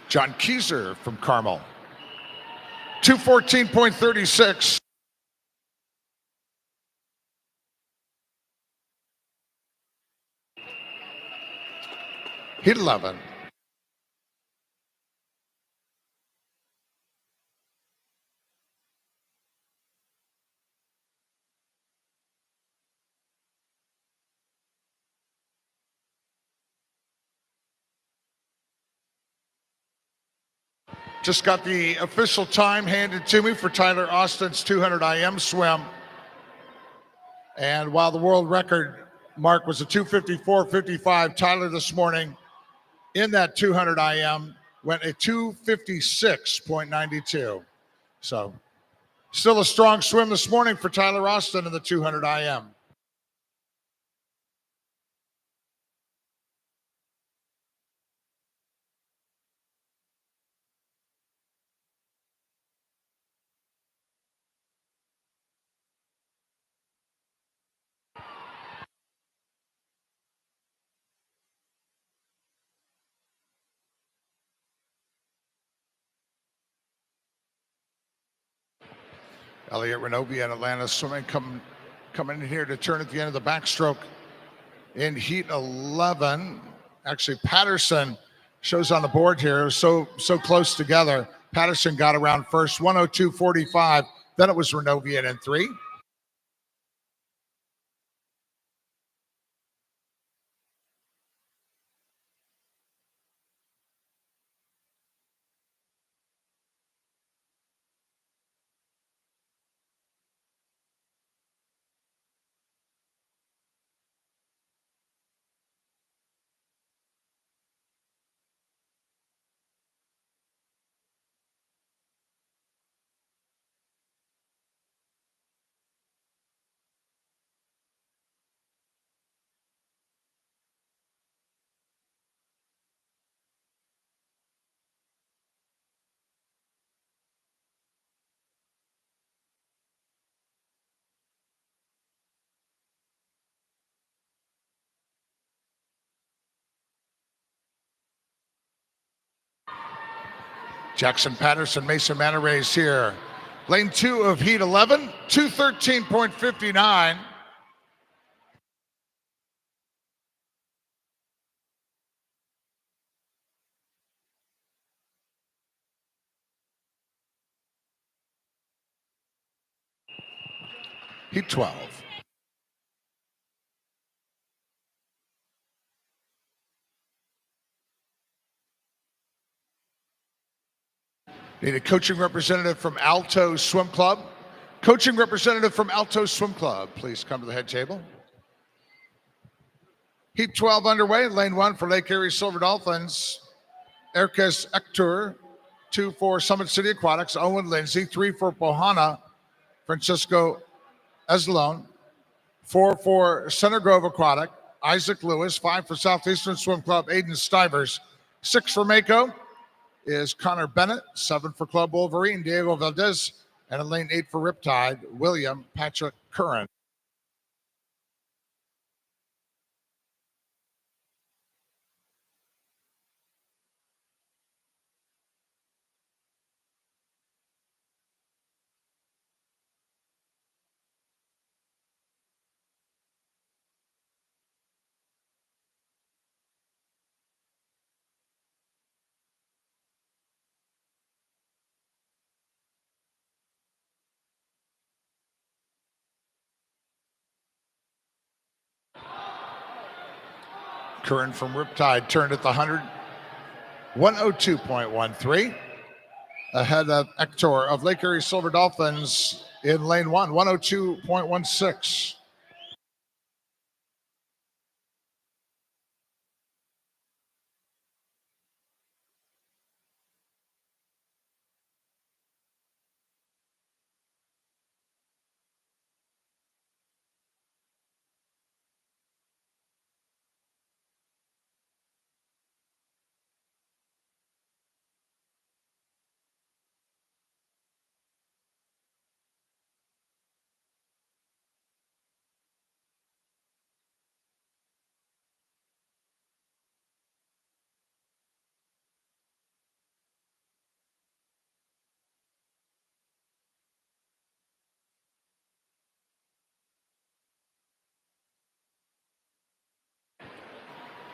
John Keyser from Carmel, 214.36. Heat 11. Just got the official time handed to me for Tyler Austin's 200 IM swim. And while the world record mark was a 2:54.55, Tyler this morning in that 200 IM went a 2:56.92. So Still a strong swim this morning for Tyler Austin in the 200 IM. Elliot Renobi and Atlanta Swimming coming in here to turn at the end of the backstroke in heat 11. Actually, Patterson shows on the board here, so close together. Patterson got around first, 102.45. Then it was Renovian in 3. Jackson Patterson, Mason Manarays here. Lane 2 of heat 11, 213.59. Heat 12. Need a coaching representative from Alto Swim Club. Coaching representative from Alto Swim Club, please come to the head table. Heat 12 underway, lane 1 for Lake Erie Silver Dolphins. Erkes Ektur, 2 for Summit City Aquatics. Owen Lindsay, 3 for Pohana. Francisco Eslone, 4 for Center Grove Aquatic. Isaac Lewis, 5 for Southeastern Swim Club. Aiden Stivers, 6 for Mako is Connor Bennett, 7 for Club Wolverine, Diego Valdez, and in lane 8 for Riptide, William Patrick Curran. Curran from Riptide turned at the 100, 102.13. Ahead of Ektor of Lake Erie Silver Dolphins in lane 1, 102.16.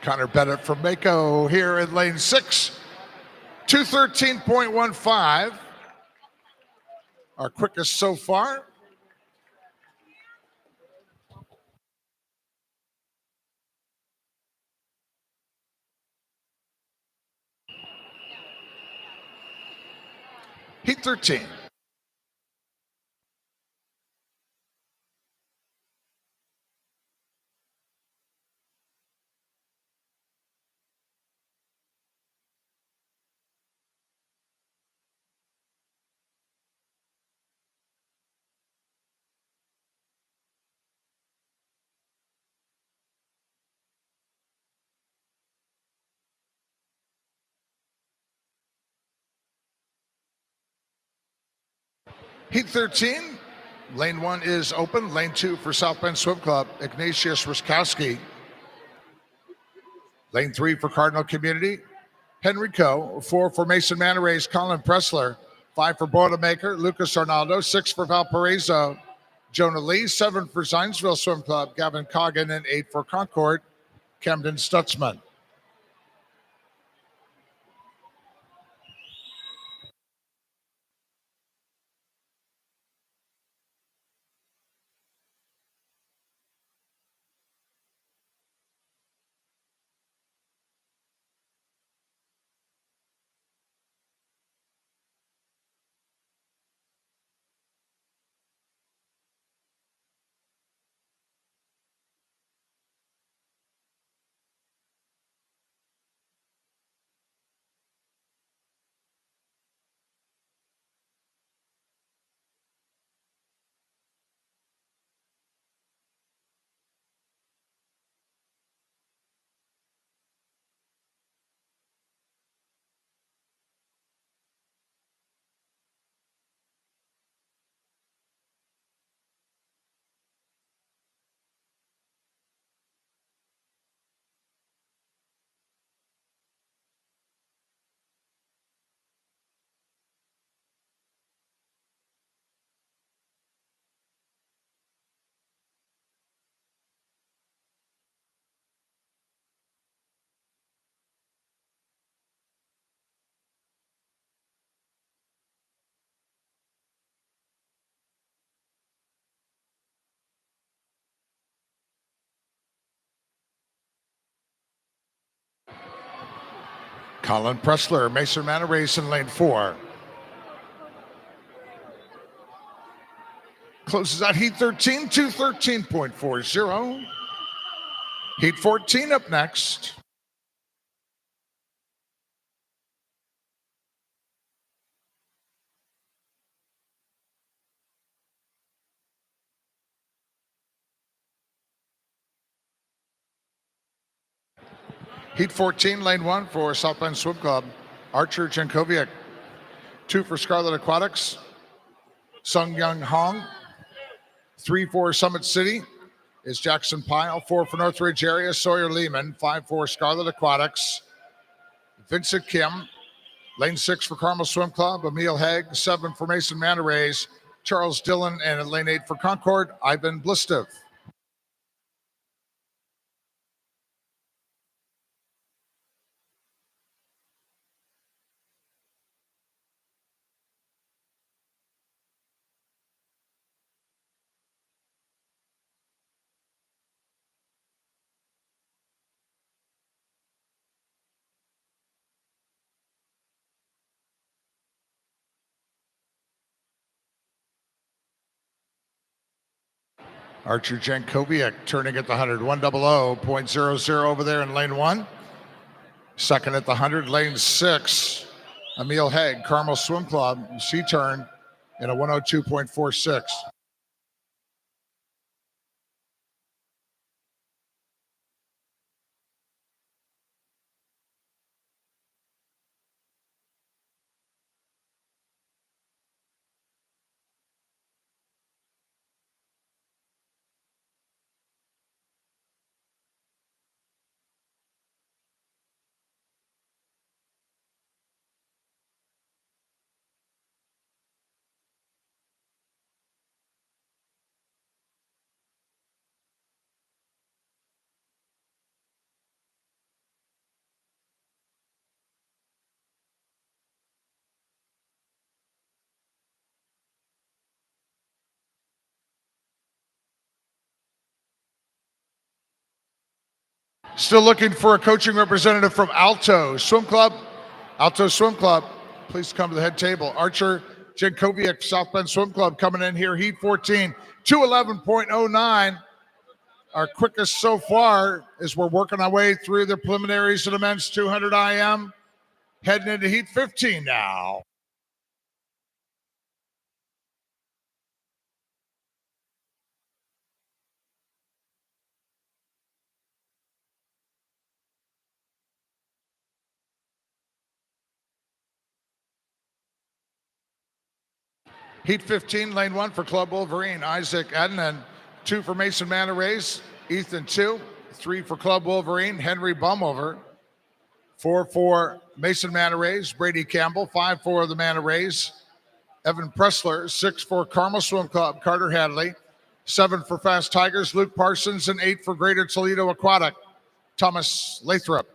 Connor Bennett from Mako here in lane 6, 213.15. Our quickest so far. Heat 13. Heat 13, lane 1 is open. Lane 2 for South Bend Swim Club, Ignatius Ruskowski. Lane 3 for Cardinal Community, Henry Coe. 4 for Mason Manor Race, Colin Pressler. 5 for Boilermaker, Lucas Arnaldo. 6 for Valparaiso, Jonah Lee. 7 for Zionsville Swim Club, Gavin Coggin. And 8 for Concord, Camden Stutzman. Colin Pressler, Mason Manor Race in lane 4. Closes out Heat 13 to 13.40. Heat 14 up next. Heat 14, lane 1 for South Bend Swim Club, Archer Jankovic. 2 for Scarlet Aquatics, Sung Young Hong. 3 for Summit City is Jackson Pyle. 4 for Northridge area, Sawyer Lehman. 5 for Scarlet Aquatics, Vincent Kim. Lane 6 for Carmel Swim Club, Emil Haig. 7 for Mason Manor Race, Charles Dillon. And in lane 8 for Concord, Ivan Blistev. Archer Jankovic turning at the 100, 100.00 over there in lane 1. Second at the 100, lane 6, Emil Haig, Carmel Swim Club, C-turn in a 102.46. Still looking for a coaching representative from Alto Swim Club. Alto Swim Club, please come to the head table. Archer Jankovic, South Bend Swim Club coming in here, Heat 14, 211.09. Our quickest so far as we're working our way through the preliminaries of the men's 200 IM. Heading into Heat 15 now. Heat 15, lane 1 for Club Wolverine, Isaac Ednan. 2 for Mason Manor Rays, Ethan 2. 3 for Club Wolverine, Henry Bumover. 4 for Mason Manor Rays, Brady Campbell. 5 for the Manor Rays, Evan Pressler. 6 for Carmel Swim Club, Carter Hadley. 7 for Fast Tigers, Luke Parsons. And 8 for Greater Toledo Aquatic, Thomas Lathrop.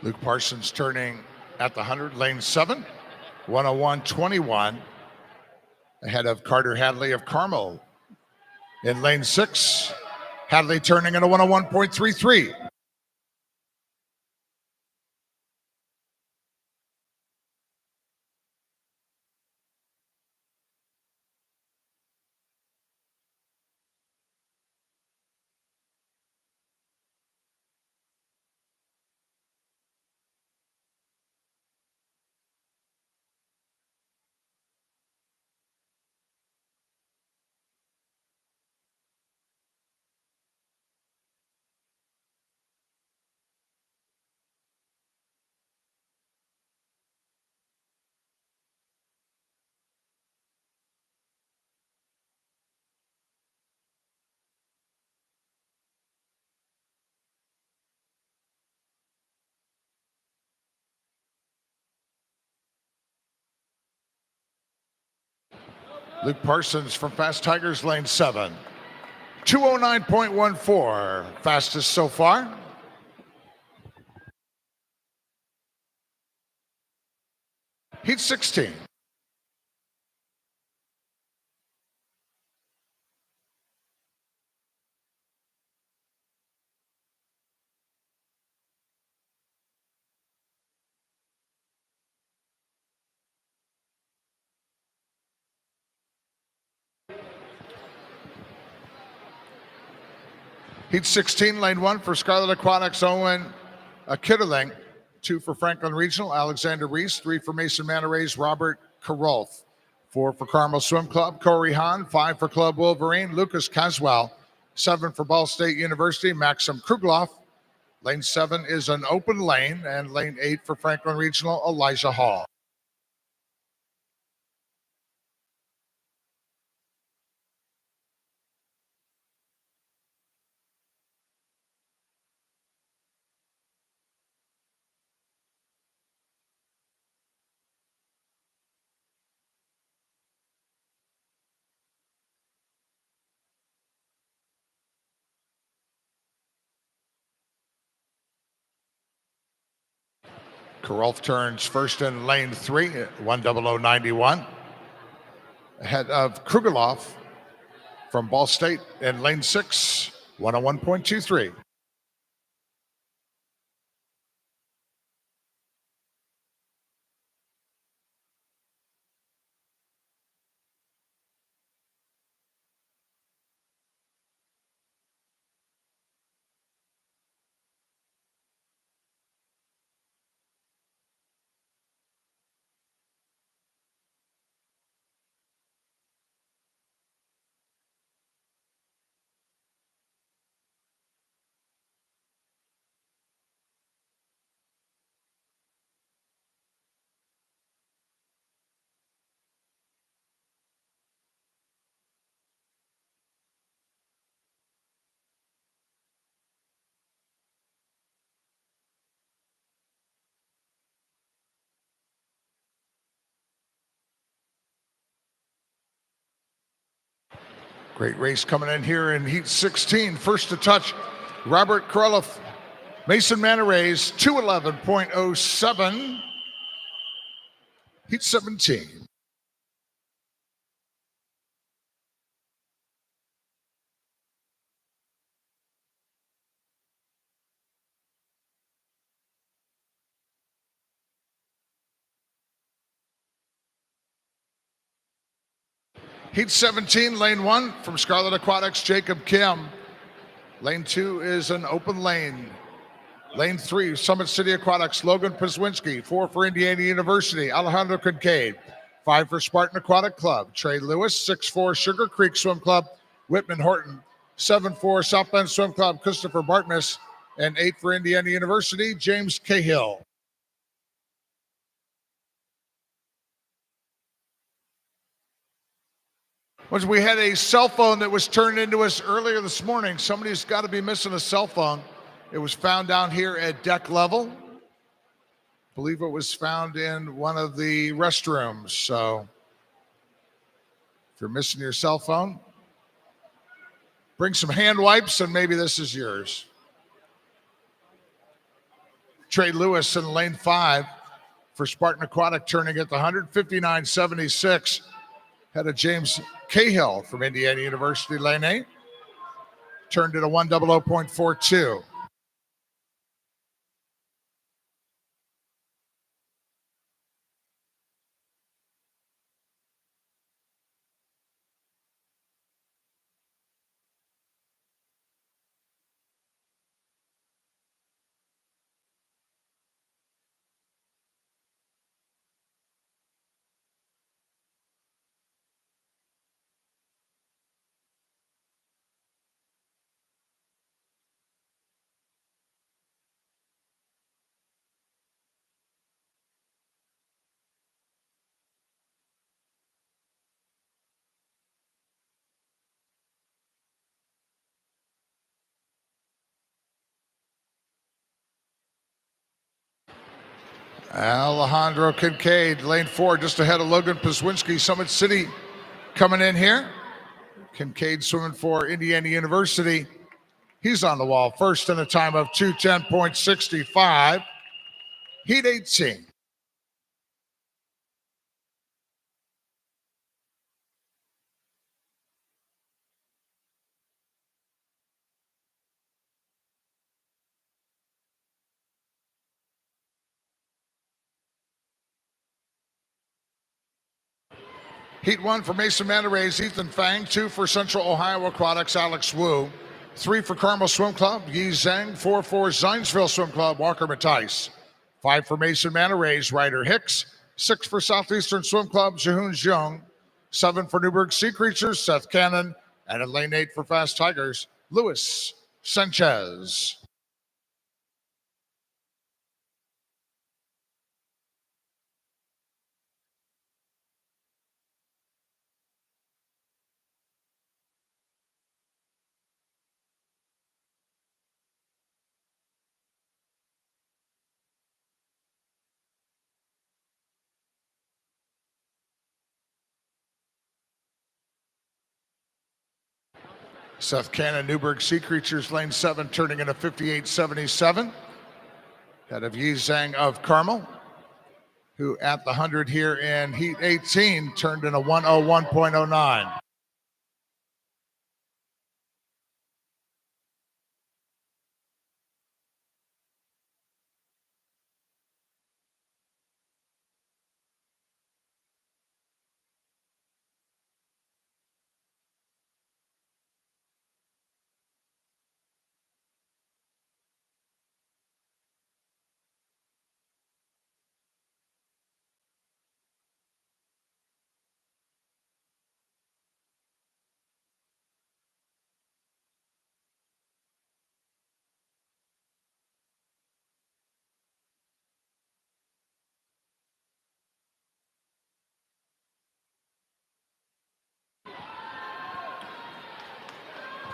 Luke Parsons turning at the 100, lane 7, 101.21, ahead of Carter Hadley of Carmel. In lane 6, Hadley turning at a 101.33. Luke Parsons from Fast Tigers, lane 7. 209.14, fastest so far. Heat 16. Heat 16, lane 1 for Scarlet Aquatics, Owen Kitterling. 2 for Franklin Regional, Alexander Reese. 3 for Mason Manor Rays, Robert Karolf. 4 for Carmel Swim Club, Corey Hahn. 5 for Club Wolverine, Lucas Caswell. 7 for Ball State University, Maxim Krugloff. Lane 7 is an open lane, and lane 8 for Franklin Regional, Elijah Hall. Karolf turns first in lane 3, 10091. Ahead of Krugeloff from Ball State in lane 6, 101.23. Great race coming in here in Heat 16. First to touch, Robert Kroloff, Mason Manor Rays, 211.07. Heat 17. Heat 17, lane 1 from Scarlet Aquatics, Jacob Kim. Lane 2 is an open lane. Lane 3, Summit City Aquatics, Logan Pazwinski. 4 for Indiana University, Alejandro Kincaid. 5 for Spartan Aquatic Club, Trey Lewis. 6 for Sugar Creek Swim Club, Whitman Horton. 7 for South Bend Swim Club, Christopher Bartmus. And 8 for Indiana University, James Cahill. We had a cell phone that was turned into us earlier this morning. Somebody's got to be missing a cell phone. It was found down here at deck level. I believe it was found in one of the restrooms. So if you're missing your cell phone, bring some hand wipes and maybe this is yours. Trey Lewis in lane 5 for Spartan Aquatic, turning at the 159.76. Had a James Cahill from Indiana University, lane 8. Turned at a 100.42. Alejandro Kincaid, lane 4, just ahead of Logan Pazwinski, Summit City coming in here. Kincaid swimming for Indiana University. He's on the wall first in a time of 2:10.65. Heat 18. Heat 1 for Mason Manta Rays, Ethan Fang. 2 for Central Ohio Aquatics, Alex Wu. 3 for Carmel Swim Club, Yi Zhang. 4 for Zionsville Swim Club, Walker Matthijs. 5 for Mason Manta Rays, Ryder Hicks. 6 for Southeastern Swim Club, Jahoon Jung. 7 for Newburgh Sea Creatures, Seth Cannon. And in lane 8 for Fast Tigers, Luis Sanchez. Seth Cannon, Newburgh Sea Creatures, lane 7, turning in a 58.77. Head of Yi Zhang of Carmel, who at the 100 here in Heat 18 turned in a 101.09.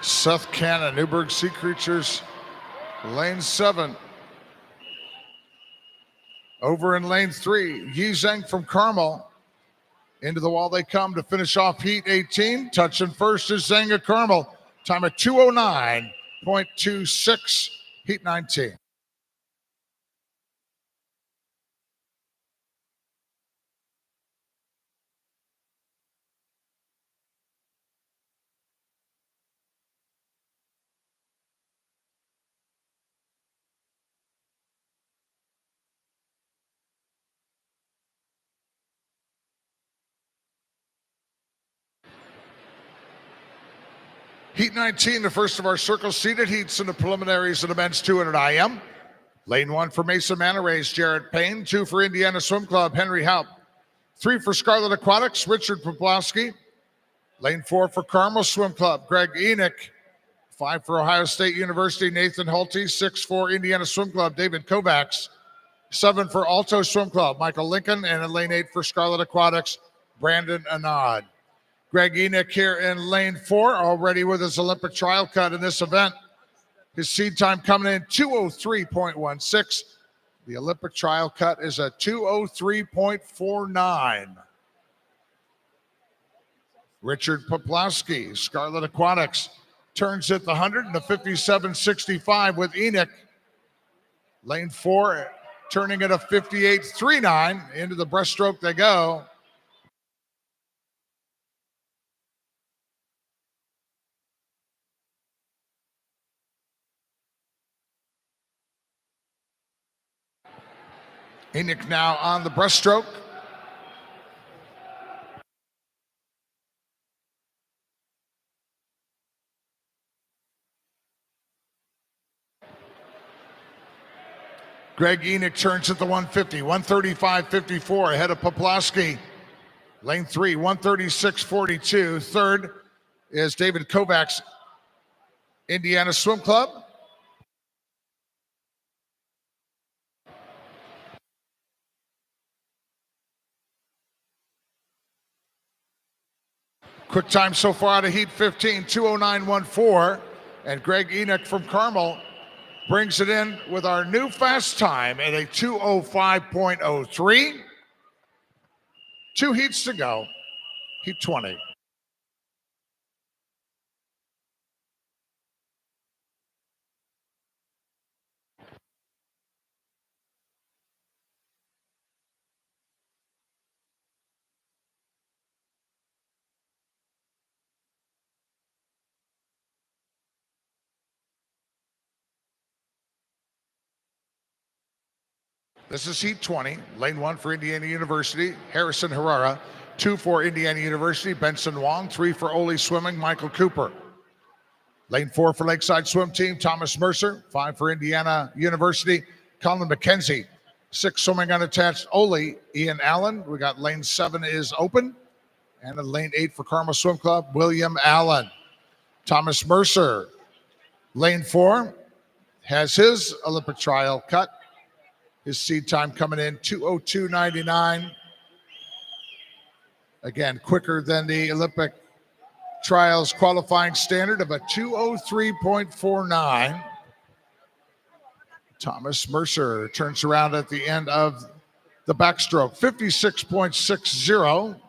Seth Cannon, Newburgh Sea Creatures, lane 7. Over in lane 3, Yi Zhang from Carmel. Into the wall they come to finish off Heat 18. Touching first is Zhang of Carmel. Time at 209.26, Heat 19. Heat 19, the first of our circle-seeded heats in the preliminaries of the men's 200 IM. Lane 1 for Mesa Manta Rays, Jared Payne. 2 for Indiana Swim Club, Henry Haupt. 3 for Scarlet Aquatics, Richard Poplowski. Lane 4 for Carmel Swim Club, Greg Enoch. 5 for Ohio State University, Nathan Hulte. 6 for Indiana Swim Club, David Kovacs. 7 for Alto Swim Club, Michael Lincoln. And in lane 8 for Scarlet Aquatics, Brandon Anad. Greg Enoch here in lane 4, already with his Olympic trial cut in this event. His seed time coming in 2:03.16. The Olympic trial cut is a 2:03.49. Richard Poplowski, Scarlet Aquatics, turns at the 100 and a 57.65 with Enoch. Lane 4 turning at a 58.39. Into the breaststroke they go. Enoch now on the breaststroke. Greg Enoch turns at the 150, 135.54 ahead of Poplowski. Lane 3, 136.42. Third is David Kovacs, Indiana Swim Club. Quick time so far out of Heat 15, 2:09.14. And Greg Enoch from Carmel brings it in with our new fast time at a 2:05.03. 2 heats to go. Heat 20. This is Heat 20, lane 1 for Indiana University, Harrison Herrera. 2 for Indiana University, Benson Wong. 3 for Ole Swimming, Michael Cooper. Lane 4 for Lakeside Swim Team, Thomas Mercer. 5 for Indiana University, Colin McKenzie. 6 swimming unattached, Ole, Ian Allen. We got lane 7 is open. And then lane 8 for Carmel Swim Club, William Allen. Thomas Mercer, lane 4, has his Olympic trial cut. His seed time coming in 2:02.99. Again, quicker than the Olympic trials qualifying standard of a 2:03.49. Thomas Mercer turns around at the end of the backstroke, 56.60.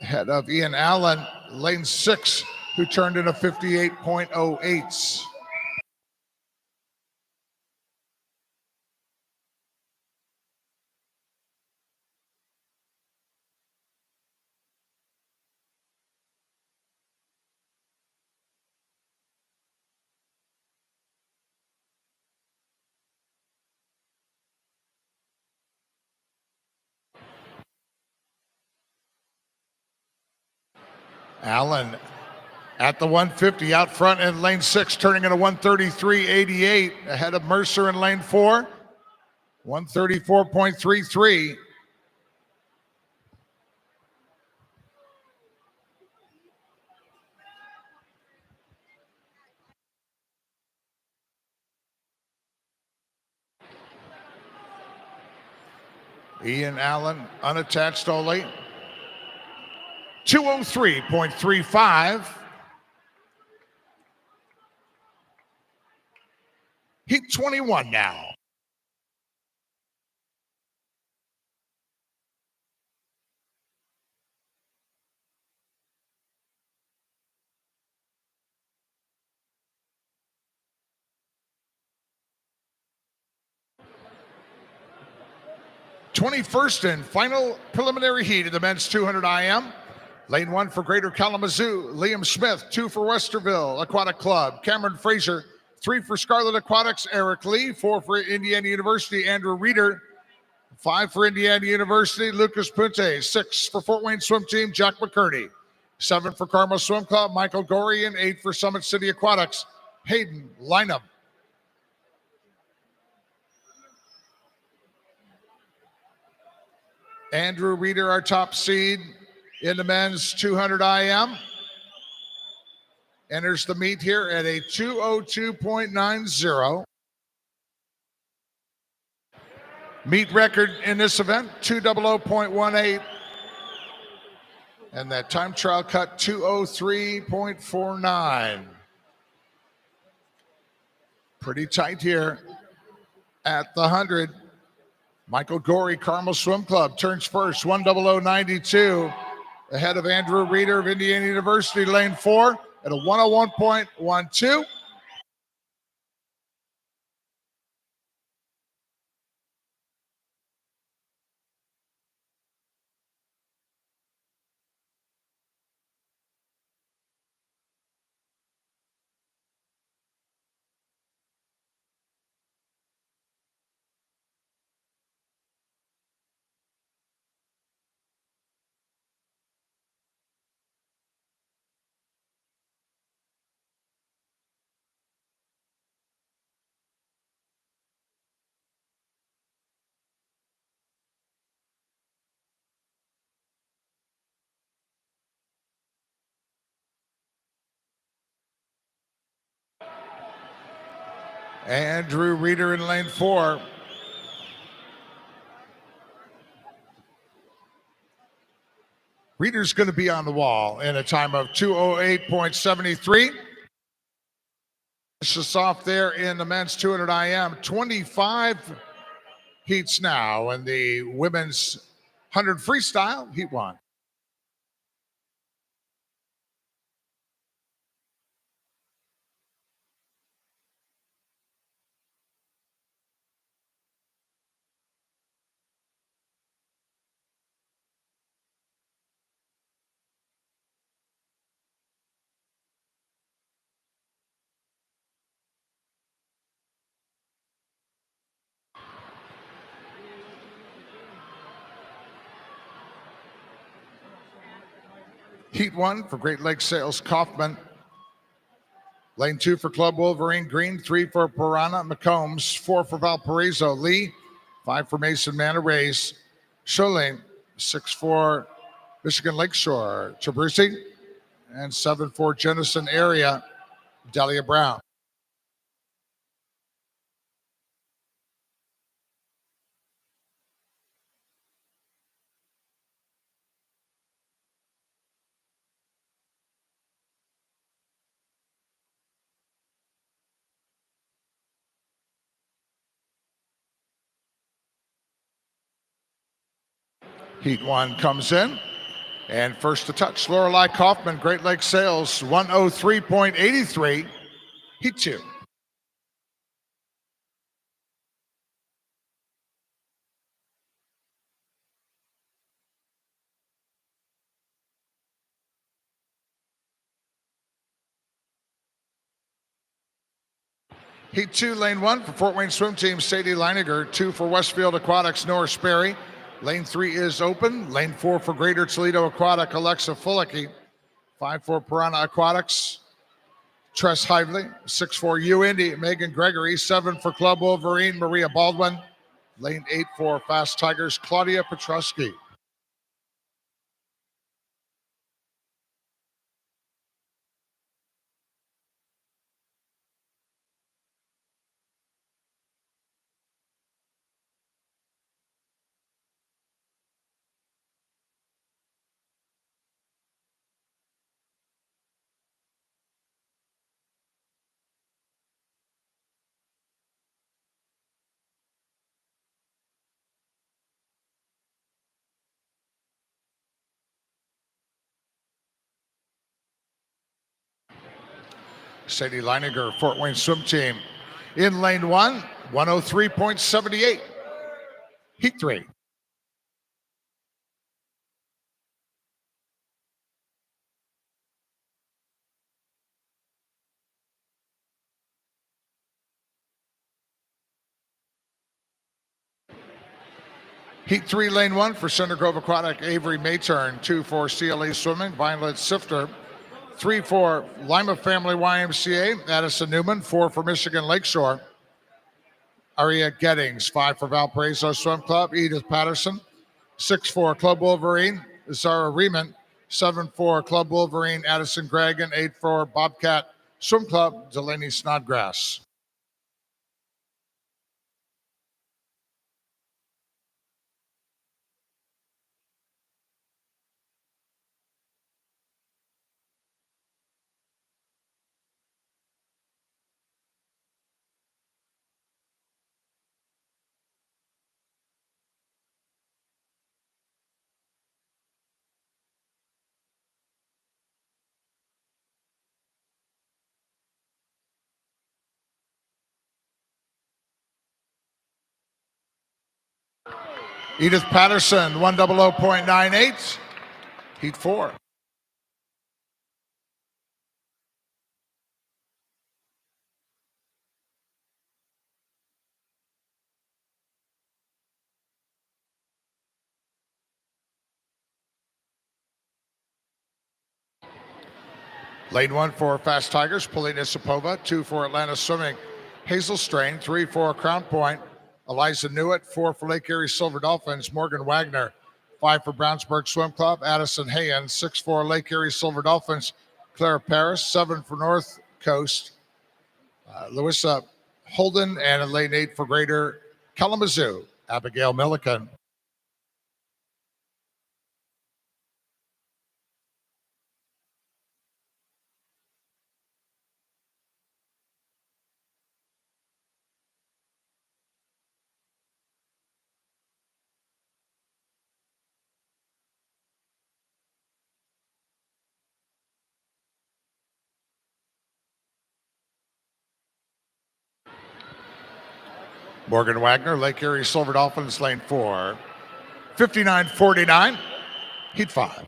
Ahead of Ian Allen, lane 6, who turned in a 58.08. Allen at the 150 out front in lane 6, turning in a 133.88 ahead of Mercer in lane 4, 134.33. Ian Allen, unattached Ole. 2:03.35. Heat 21 now. '21st and final preliminary heat of the men's 200 IM. Lane 1 for Greater Kalamazoo, Liam Smith. 2 for Westerville Aquatic Club, Cameron Fraser. 3 for Scarlet Aquatics, Eric Lee. 4 for Indiana University, Andrew Reeder. 5 for Indiana University, Lucas Punte. 6 for Fort Wayne Swim Team, Jack McCurdy. 7 for Carmel Swim Club, Michael Gorey, and 8 for Summit City Aquatics, Hayden Lineham. Andrew Reeder, our top seed in the men's 200 IM, enters the meet here at a 2:02.90. Meet record in this event, 2:00.18. And that time trial cut, 2:03.49. Pretty tight here at the 100. Michael Gorey, Carmel Swim Club, turns first, 1:00.92. Ahead of Andrew Reeder of Indiana University, lane 4 at a 1:01.12. Andrew Reeder in lane 4. Reeder's going to be on the wall in a time of 2:08.73. It's just off there in the men's 200 IM. 25 heats now in the women's 100 freestyle, heat 1. Heat 1 for Great Lakes Sales Kaufman. Lane 2 for Club Wolverine Green, 3 for Piranha McCombs, 4 for Valparaiso Lee, 5 for Mason Manor Rays, Lane, 6 for Michigan Lakeshore Trabrusi, and 7 for Jenison Area Delia Brown. Heat 1 comes in. And first to touch, Lorelei Kaufman, Great Lakes Sales, 1:03.83. Heat 2. Heat 2, lane 1 for Fort Wayne Swim Team, Sadie Leininger. 2 for Westfield Aquatics, Nora Sperry. Lane 3 is open. Lane 4 for Greater Toledo Aquatic, Alexa Fulicki. 5 for Piranha Aquatics, Tress Hively. 6 for UIndy, Megan Gregory. 7 for Club Wolverine, Maria Baldwin. Lane 8 for Fast Tigers, Claudia Petruski. Sadie Leininger, Fort Wayne Swim Team. In lane 1, 1:03.78. Heat 3. Heat 3, lane 1 for Center Grove Aquatic, Avery Mayturn. 2 for CLE Swimming, Violet Sifter. 3 for Lima Family YMCA, Addison Newman. 4 for Michigan Lakeshore, Aria Gettings. 5 for Valparaiso Swim Club, Edith Patterson. 6 for Club Wolverine, Zara Riemann. 7 for Club Wolverine, Addison Gregan. 8 for Bobcat Swim Club, Delaney Snodgrass. Edith Patterson, 100.98, Heat 4. Lane 1 for Fast Tigers, Polina Sapova. 2 for Atlanta Swimming, Hazel Strain. 3 for Crown Point, Eliza Newitt. 4 for Lake Erie Silver Dolphins, Morgan Wagner. 5 for Brownsburg Swim Club, Addison Hayen. 6 for Lake Erie Silver Dolphins, Clara Paris. 7 for North Coast, Louisa Holden. And in lane 8 for Greater Kalamazoo, Abigail Milliken. Morgan Wagner, Lake Erie Silver Dolphins, lane 4. 59.49, Heat 5.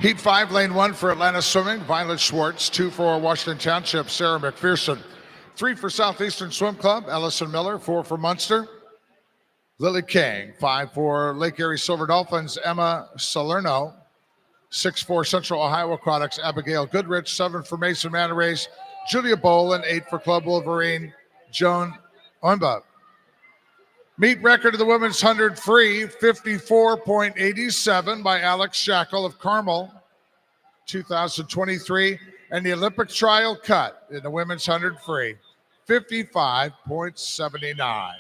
Heat 5, lane 1 for Atlanta Swimming, Violet Schwartz. 2 for Washington Township, Sarah McPherson. 3 for Southeastern Swim Club, Ellison Miller. 4 for Munster, Lily King. 5 for Lake Erie Silver Dolphins, Emma Salerno. 6 for Central Ohio Aquatics, Abigail Goodrich. 7 for Mason Manor Race, Julia Boland. 8 for Club Wolverine, Joan Oimba. Meet record of the women's 100 free, 54.87 by Alex Shackle of Carmel, 2023. And the Olympic trial cut in the women's 100 free, 55.79.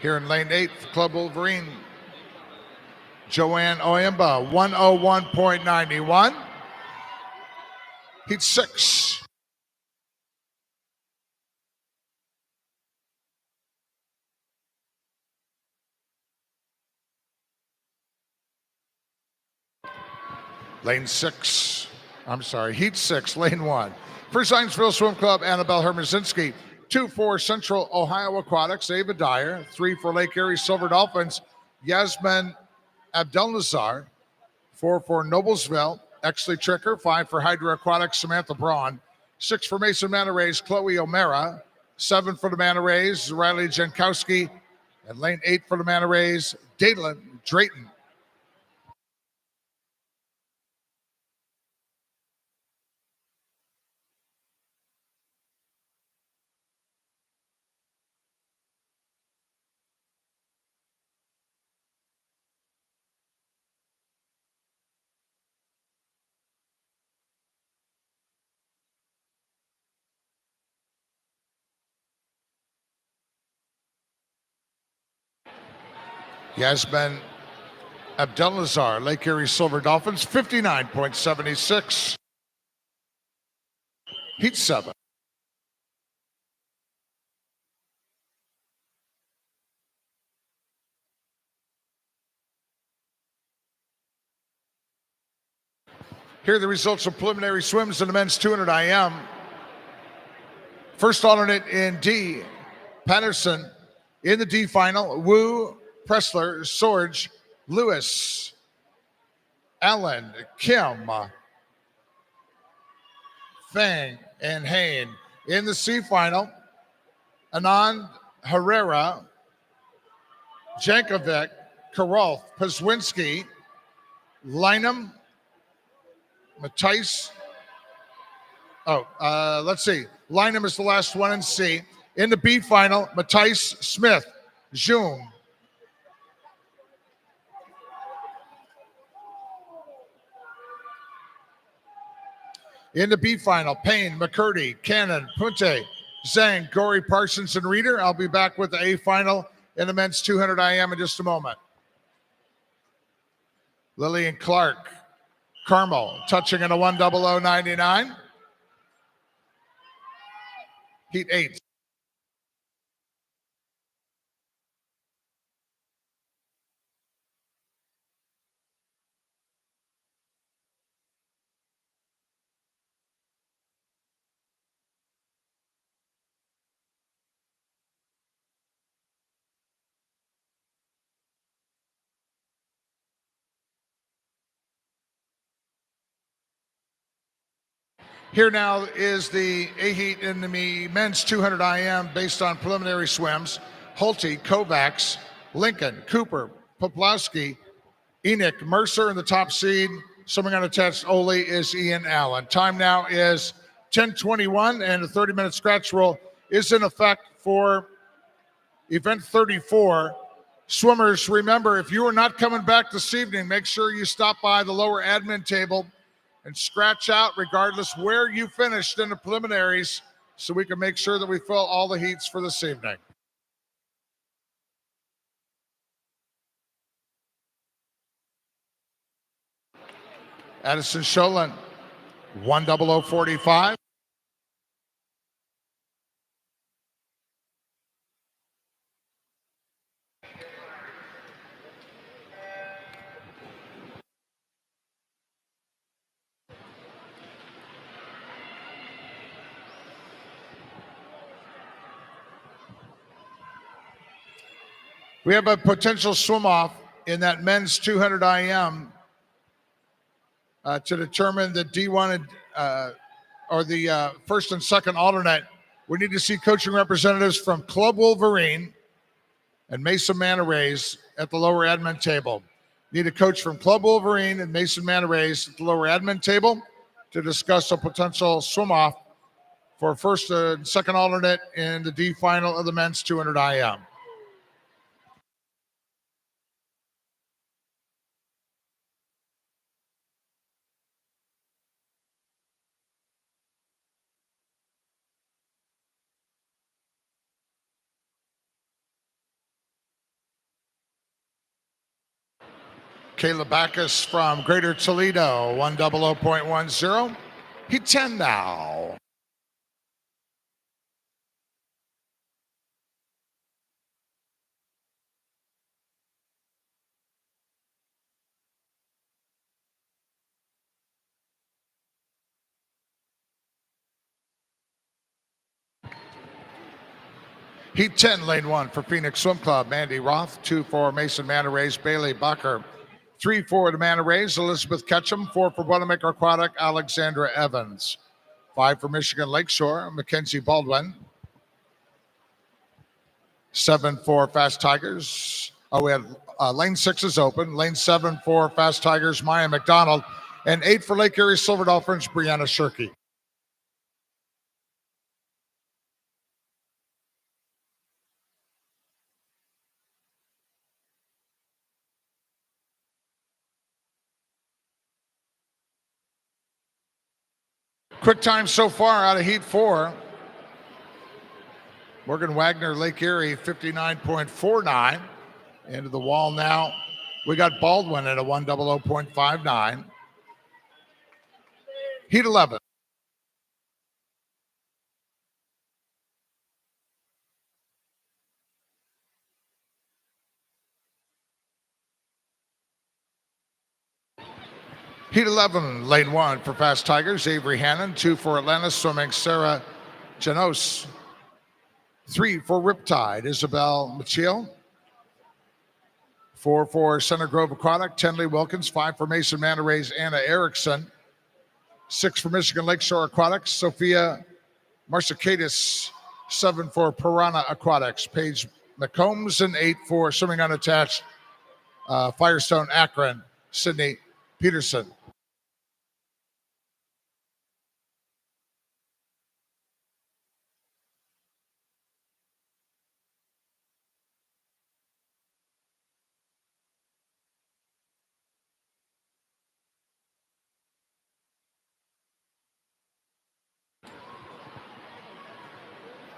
Here in lane 8, Club Wolverine, Joanne Oyemba, 101.91. Heat 6. Heat 6, lane 1. For Zionsville Swim Club, Annabelle Hermazinski. 2 for Central Ohio Aquatics, Ava Dyer. 3 for Lake Erie Silver Dolphins, Yasmin Abdelnazar. 4 for Noblesville, Exley Tricker. 5 for Hydra Aquatics, Samantha Braun. 6 for Mason Manor Rays, Chloe O'Mara. 7 for the Manor Rays, Riley Jankowski. And lane 8 for the Manor Rays, Dalen Drayton. Yasmin Abdelnazar, Lake Erie Silver Dolphins, 59.76. Heat 7. Here are the results of preliminary swims in the men's 200 IM. First alternate in D, Patterson. In the D final, Wu, Pressler, Sorge, Lewis, Allen, Kim, Fang, and Hain. In the C final, Anand, Herrera, Jankovic, Karolf, Pazwinski, Lynam, Matthijs. Let's see. Lynam is the last one in C. In the B final, Matthijs, Smith, Jung. In the B final, Payne, McCurdy, Cannon, Punte, Zhang, Gory, Parsons, and Reeder. I'll be back with the A final in the men's 200 IM in just a moment. Lillian Clark, Carmel, touching in a 100.99. Heat 8. Here now is the A heat in the men's 200 IM based on preliminary swims. Holte, Kovacs, Lincoln, Cooper, Poplawski, Enoch, Mercer in the top seed. Swimming unattached only is Ian Allen. Time now is 10:21, and the 30-minute scratch rule is in effect for event 34. Swimmers, remember, if you are not coming back this evening, make sure you stop by the lower admin table and scratch out regardless where you finished in the preliminaries so we can make sure that we fill all the heats for this evening. Addison Sholin, 100.45. We have a potential swim off in that men's 200 IM to determine the D1 or the first and second alternate. We need to see coaching representatives from Club Wolverine and Mason Manta Rays at the lower admin table. Need a coach from Club Wolverine and Mason Manta Rays at the lower admin table to discuss a potential swim off for first and second alternate in the D final of the men's 200 IM. Kayla Backus from Greater Toledo, 100.10. Heat 10 now. Heat 10, lane 1 for Phoenix Swim Club. Mandy Roth, 2 for Mason Manta Rays. Bailey Bucker, 3 for the Manta Rays. Elizabeth Ketchum, 4 for Boilermaker Aquatic. Alexandra Evans, 5 for Michigan Lakeshore. Mackenzie Baldwin, 7 for Fast Tigers. We had lane 6 is open. Lane 7 for Fast Tigers, Maya McDonald. And 8 for Lake Erie Silver Dolphins, Brianna Shirkey. Quick time so far out of Heat 4. Morgan Wagner, Lake Erie, 59.49. Into the wall now. We got Baldwin at a 100.59. Heat 11. Heat 11, lane 1 for Fast Tigers, Avery Hannon. 2 for Atlanta Swimming, Sarah Janos. 3 for Riptide, Isabel Machiel. 4 for Center Grove Aquatic, Tenley Wilkins. 5 for Mason Manta Rays, Anna Erickson. 6 for Michigan Lakeshore Aquatics, Sophia Marsicadis. 7 for Piranha Aquatics, Paige McCombs. And 8 for Swimming Unattached, Firestone Akron, Sydney Peterson.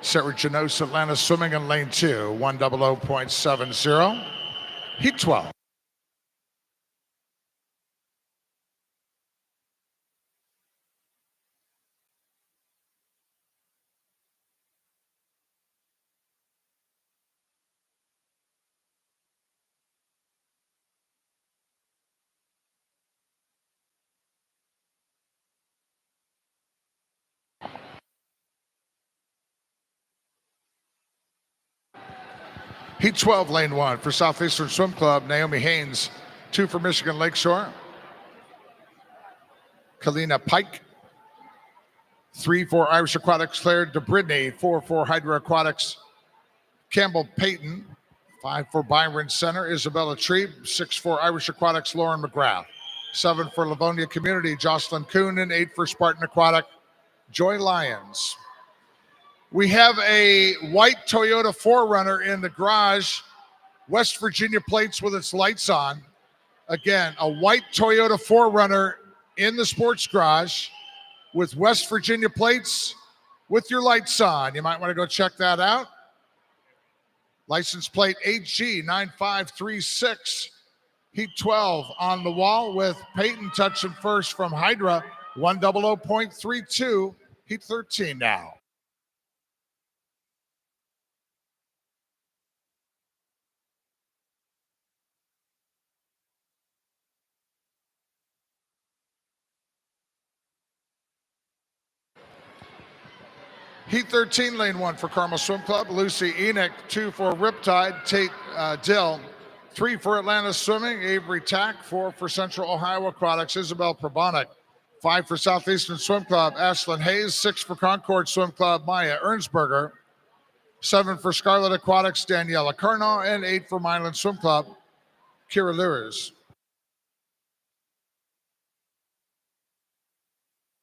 Sarah Janos, Atlanta Swimming in lane 2, 100.70. Heat 12. Heat 12, lane 1 for Southeastern Swim Club, Naomi Haynes. 2 for Michigan Lakeshore, Kalina Pike. 3 for Irish Aquatics, Claire DeBridney. 4 for Hydra Aquatics, Campbell Payton. 5 for Byron Center, Isabella Trebe. 6 for Irish Aquatics, Lauren McGrath. 7 for Livonia Community, Jocelyn Kuhn. And 8 for Spartan Aquatic, Joy Lyons. We have a white Toyota 4Runner in the garage, West Virginia plates with its lights on. Again, a white Toyota 4Runner in the sports garage with West Virginia plates with your lights on. You might want to go check that out. License plate HG9536. Heat 12 on the wall with Peyton touching first from Hydra, 100.32. Heat 13 now. Heat 13, lane 1 for Carmel Swim Club, Lucy Enoch. 2 for Riptide, Tate Dill. 3 for Atlanta Swimming, Avery Tack. 4 for Central Ohio Aquatics, Isabel Probonic. 5 for Southeastern Swim Club, Ashlyn Hayes. 6 for Concord Swim Club, Maya Ernsberger. 7 for Scarlet Aquatics, Daniela Carnot. And 8 for Milan Swim Club, Kira Lures.